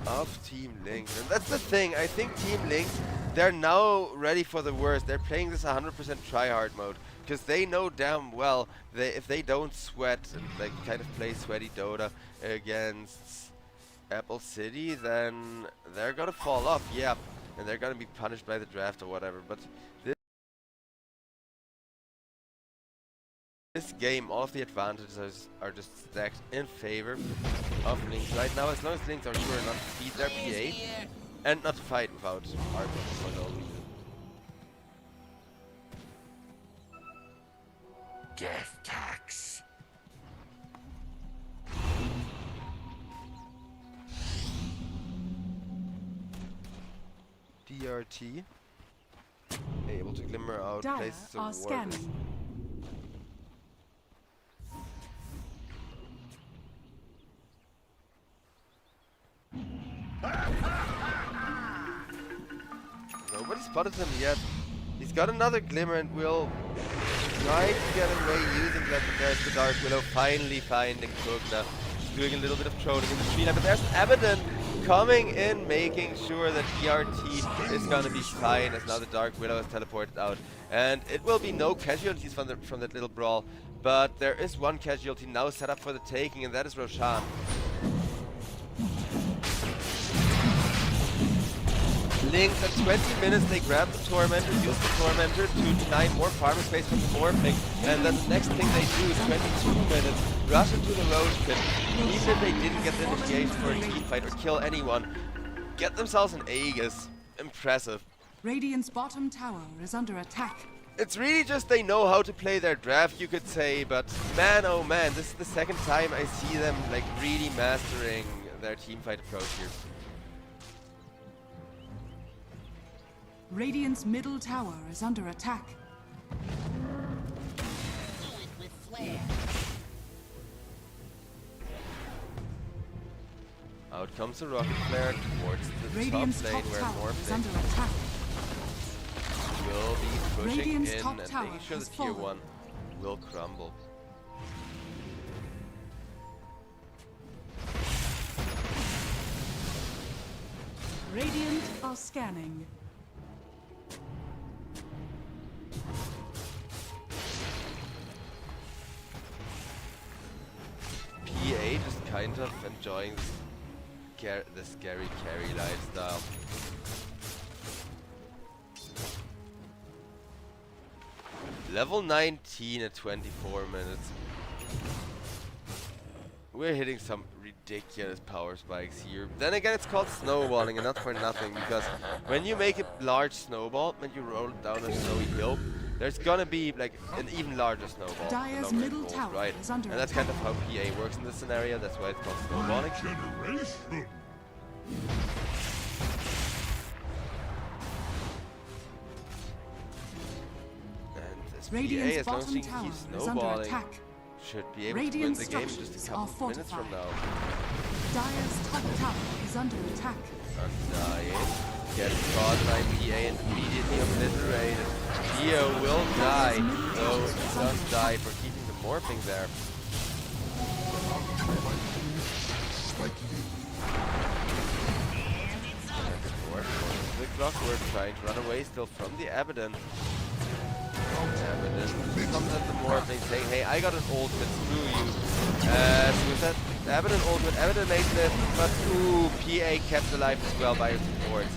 of Team Lynx. And that's the thing, I think Team Lynx, they're now ready for the worst. They're playing this 100% tryhard mode. Because they know damn well, if they don't sweat and like kind of play sweaty Dota against Apple City, then they're gonna fall off, yeah. And they're gonna be punished by the draft or whatever. But this game, all of the advantages are just stacked in favor of Lynx right now, as long as Lynx are sure not to beat their Players PA here. and not to fight without armor for no reason. Death tax. DRT, able to glimmer out Dire places are of warders. scanning. Nobody spotted him yet. He's got another glimmer and will try to get away using that. But there's the Dark Willow finally finding Kugna. He's doing a little bit of trolling in the tree line, but there's Abaddon coming in, making sure that ERT is gonna be fine, as now the Dark Willow has teleported out. And it will be no casualties from that little brawl, but there is one casualty now set up for the taking, and that is Roshan. Lynx at 20 minutes, they grab the Tormentor, use the Tormentor to deny more farming space from the Morphling, and then the next thing they do is 22 minutes, rush into the Roach Pit. Even if they didn't get the initiation for a team fight or kill anyone, get themselves an Aegis. Impressive. Radiant's bottom tower is under attack. It's really just they know how to play their draft, you could say, but man oh man, this is the second time I see them like really mastering their team fight approach here. Radiant's middle tower is under attack. Do it with flair. Out comes the Rocket Flare towards the Radiant's top top lane where tower is under Morphling attack. will be pushing Radiant's in top and tower making sure the has tier fallen. 1 will crumble. Radiant are scanning. PA just kind of enjoying the scary carry lifestyle. Level 19 at 24 minutes. We're hitting some ridiculous power spikes here. Then again, it's called snowballing and not for nothing, because when you make a large snowball and you roll it down a snowy hill, there's gonna be like an even larger snowball. Dire's the longer it middle rolls, tower right? is under And that's kind of how PA works in this scenario. That's why it's called snowballing. Generation. And this Radiant's PA, as long as bottom you can tower keep is under snowballing, attack. should be able Radiant to win the game in structures just a are couple of minutes from fortified. now. Dire's top tower is under attack. Undying. Gets caught by PA and immediately obliterated. Dio will die, though he does die for keeping the Morphling there. The Clockwork trying to run away still from the Abaddon. Abaddon comes at the Morphling saying, hey, I got an ultimate, screw you. So with that Abaddon ultimate, Abaddon made this, but ooh, PA kept alive as well by his supports.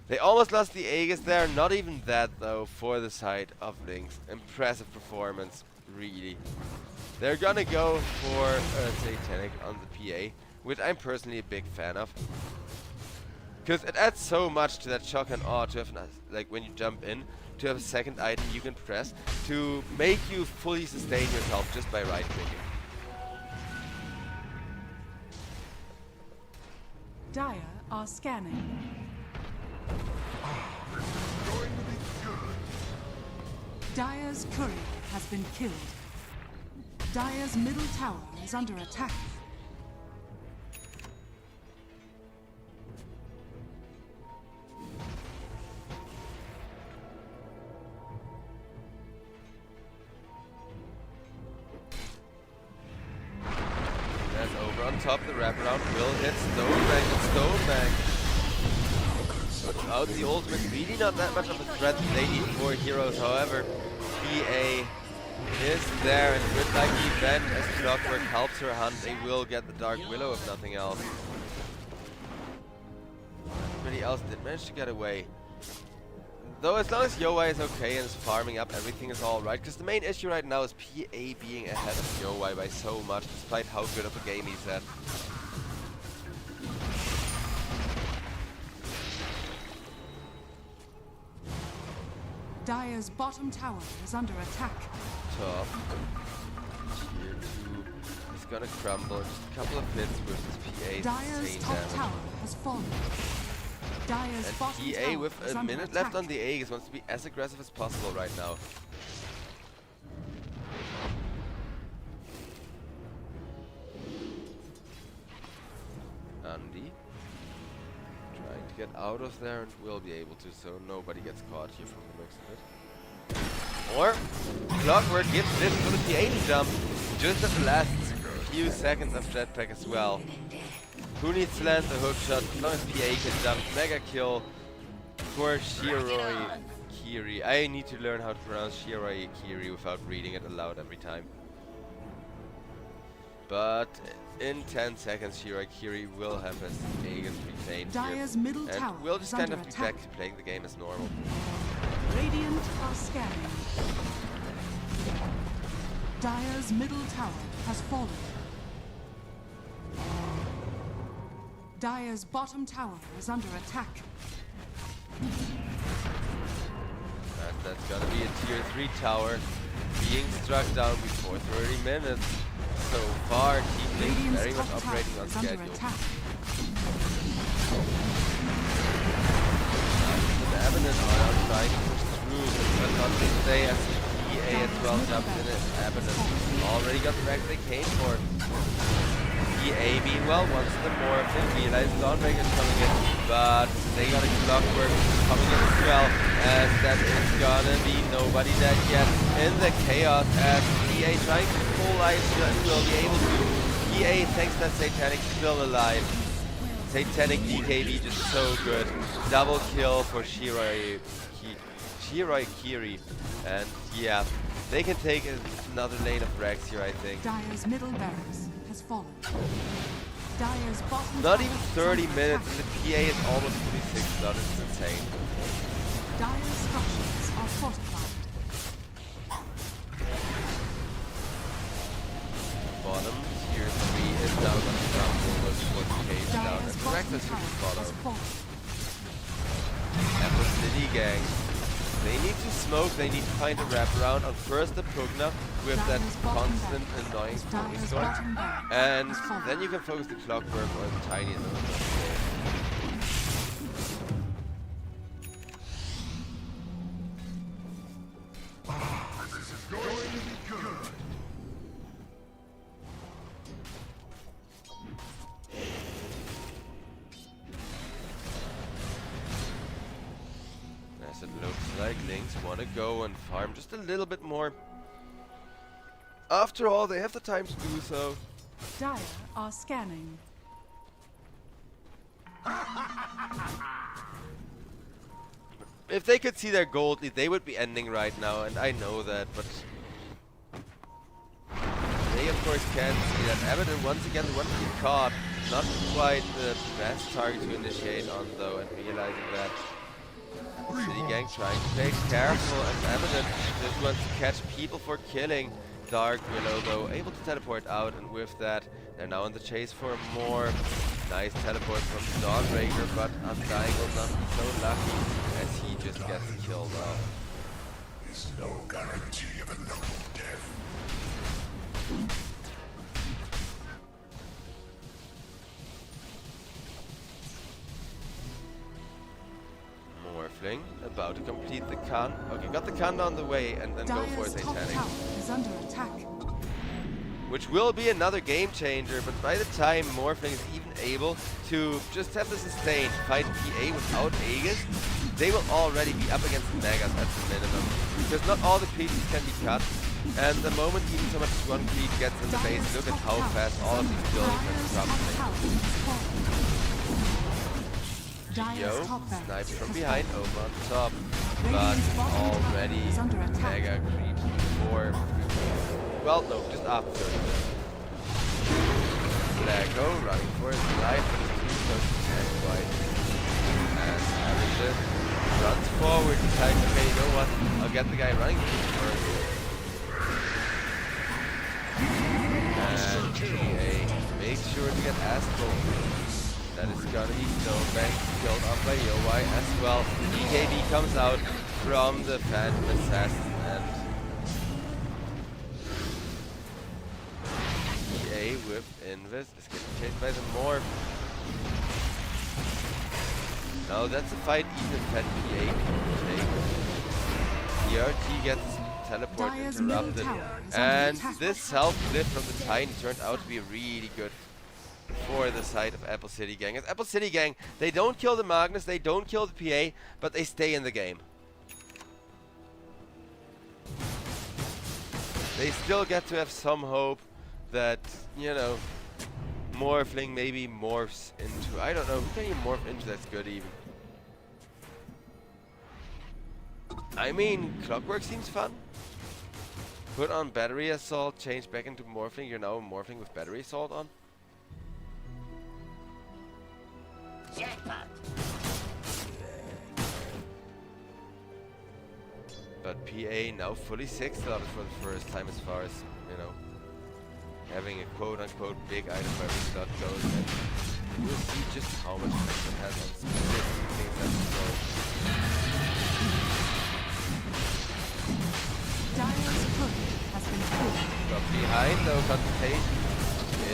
They almost lost the Aegis there, not even that though for the side of Lynx. Impressive performance, really. They're gonna go for Satanic on the PA, which I'm personally a big fan of. Because it adds so much to that shock and awe to have, like when you jump in, to have a second item you can press to make you fully sustain yourself just by right clicking. Dire are scanning. Going to be good. Dire's courier has been killed. Dire's middle tower is under attack. That's over on top. The wraparound will hit Stonebank and Stonebank. Without the ultimate, really not that much of a threat. They need 4 heroes, however. BA is there, and with like the event as Clockwork helps her hunt, they will get the Dark Willow if nothing else. Everybody else did manage to get away. Though as long as Yoai is okay and is farming up, everything is alright. Because the main issue right now is PA being ahead of Yoai by so much, despite how good of a game he's at. Dire's bottom tower is under attack. Top. Tier 2 is gonna crumble in just a couple of hits versus PA's Dire's insane top damage. tower has fallen. Dire's And bottom PA tower with is a under minute attack. left on the Aegis wants to be as aggressive as possible right now. Andy trying to get out of there and will be able to, so nobody gets caught here from the looks of it. Or Clockwork gives this for the PA to jump just at the last few seconds of jetpack as well. Who needs to land the hook shot as long as PA can jump? Mega kill for Shiroi Kiri. I need to learn how to pronounce Shiroi Kiri without reading it aloud every time. But in 10 seconds, Shiroi Kiri will have his Aegis retained Dire's here. middle And tower we'll is just kind under of be attack. back to playing the game as normal. Radiant are scanning. Dire's middle tower has fallen. Dire's bottom tower is under attack. And that's gonna be a tier 3 tower being struck down before 30 minutes. So far, Team Link Radiant's very much top tower operating on is under schedule. attack. The Abaddon are trying to push through, but not to stay as PA as well jumps in as Abaddon already got the wreck they came for. PA meanwhile wants the more of it, realize Dawnbreaker is coming in, but they got a Clockwork coming in as well, as that is gonna be nobody dead yet in the chaos as PA trying to pull life and will be able to. PA thanks that Satanic still alive. Satanic DKB just so good. Double kill for Shiroi Kiri. And yeah, they can take another lane of Rex here, I think. Dire's middle barracks has fallen. Dire's bottom Not tower even is 30 under minutes attack. and the PA is almost 26. That is insane. Dire's structures are fortified. Bottom, tier 3 is down on the ground. What's the case down? Dire's And bottom Rex is tower should has follow. fallen. And the City Gang. They need to smoke, they need to find a wraparound on first the Pugna with that Dire's bottom constant barracks. annoying Dire's storm. bottom barracks And has fallen. then you can focus the Clockwork or the Tiny Zone. This is going to be good. As it looks like Lynx want to go and farm just a little bit more. After all, they have the time to do so. Dire are scanning. If they could see their gold lead, they would be ending right now, and I know that, but they of course can't see that. Abaddon once again the one to get caught. Not quite the best target to initiate on though, and realizing that City Gang trying to play careful, and Abaddon just wants to catch people for killing. Dark Willow though able to teleport out, and with that they're now on the chase for more Nice teleport from the Dawnbreaker, but Undying will not be so lucky as he just gets killed off. There's no guarantee of a noble death. Morphling about to complete the Khan. Okay, got the Khan on the way and then go for Dire's top Satanic. tower is under attack. Which will be another game changer, but by the time Morphling is even able to just have the sustain fight PA without Aegis, they will already be up against Megas at the minimum. Because not all the creatures can be cut, and the moment even so much as one creep gets in the base, look at how fast all of these buildings are crumbling. Yo, sniped from behind, over on top, but already Mega creeps before. Well, no, just after 30 minutes. Blacko running for his life, but he's too close to tank wide. And Avishes runs forward, decides, okay, you know what, I'll get the guy running first. And PA makes sure to get Astral. That is gonna be Snowbank, killed off by Yowai as well. BKB comes out from the Phantom Assassin and PA with Invis is getting chased by the Morph. No, that's a fight even if that PA can take. ERT gets teleport Dire's interrupted, middle tower is under and attack. this self-lift from the Tiny turned out to be really good for the side of Apple City Gang. As Apple City Gang, they don't kill the Magnus, they don't kill the PA, but they stay in the game. They still get to have some hope that, you know, Morphling maybe morphs into, I don't know, who can you morph into that's good even? I mean, Clockwork seems fun. Put on Battery Assault, change back into Morphling, you're now morphing with Battery Assault on. Jackpot. But PA now fully 6-slotted for the first time as far as, you know, having a quote-unquote big item for every slot goes, and we'll see just how much effect it has on specific things that go. Dire's turret has been killed. From behind, though, Consultation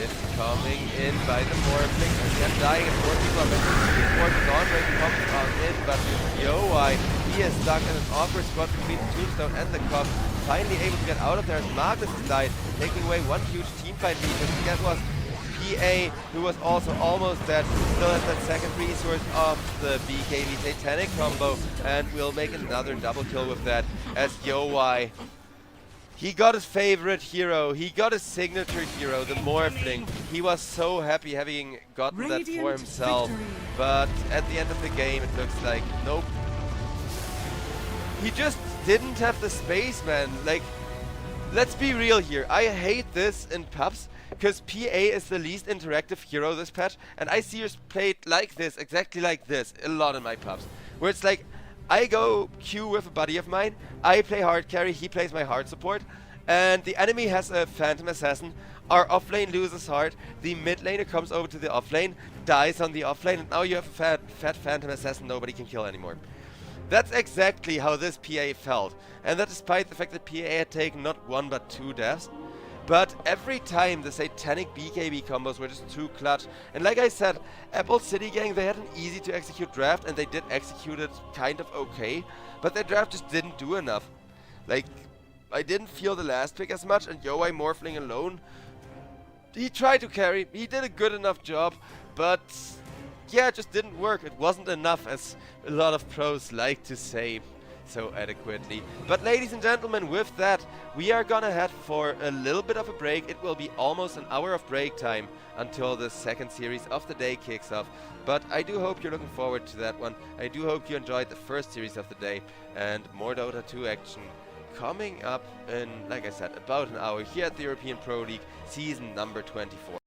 is coming in by the Morphling, and they're dying at 4 people before the Dawnbreaker comes on in, but Yowai, he is stuck in an awkward spot between the Tombstone and the Cop, finally able to get out of there as Magnus has died, taking away one huge teamfight lead, but that was PA, who was also almost dead, still has that second resource of the BKB Satanic combo, and will make another double kill with that, as Yowai, he got his favorite hero, he got his signature hero, the Morphling. He was so happy having gotten that for Radiant himself, victory. but at the end of the game it looks like, nope. He just didn't have the space, man. Like, let's be real here. I hate this in pubs, because PA is the least interactive hero this patch, and I see us played like this, exactly like this, a lot in my pubs. Where it's like, I go queue with a buddy of mine, I play hard carry, he plays my hard support, and the enemy has a Phantom Assassin, our offlane loses hard, the mid laner comes over to the offlane, dies on the offlane, and now you have a fat Phantom Assassin nobody can kill anymore. That's exactly how this PA felt, and that despite the fact that PA had taken not 1 but 2 deaths. But every time the Satanic BKB combos were just too clutch. And like I said, Apple City Gang, they had an easy to execute draft, and they did execute it kind of okay, but their draft just didn't do enough. Like, I didn't feel the last pick as much, and Yowai Morphling alone, he tried to carry, he did a good enough job, but yeah, it just didn't work. It wasn't enough, as a lot of pros like to say so adequately. But ladies and gentlemen, with that, we are gonna head for a little bit of a break. It will be almost an hour of break time until the second series of the day kicks off. But I do hope you're looking forward to that one. I do hope you enjoyed the first series of the day, and more Dota 2 action coming up in, like I said, about an hour here at the European Pro League season number 24.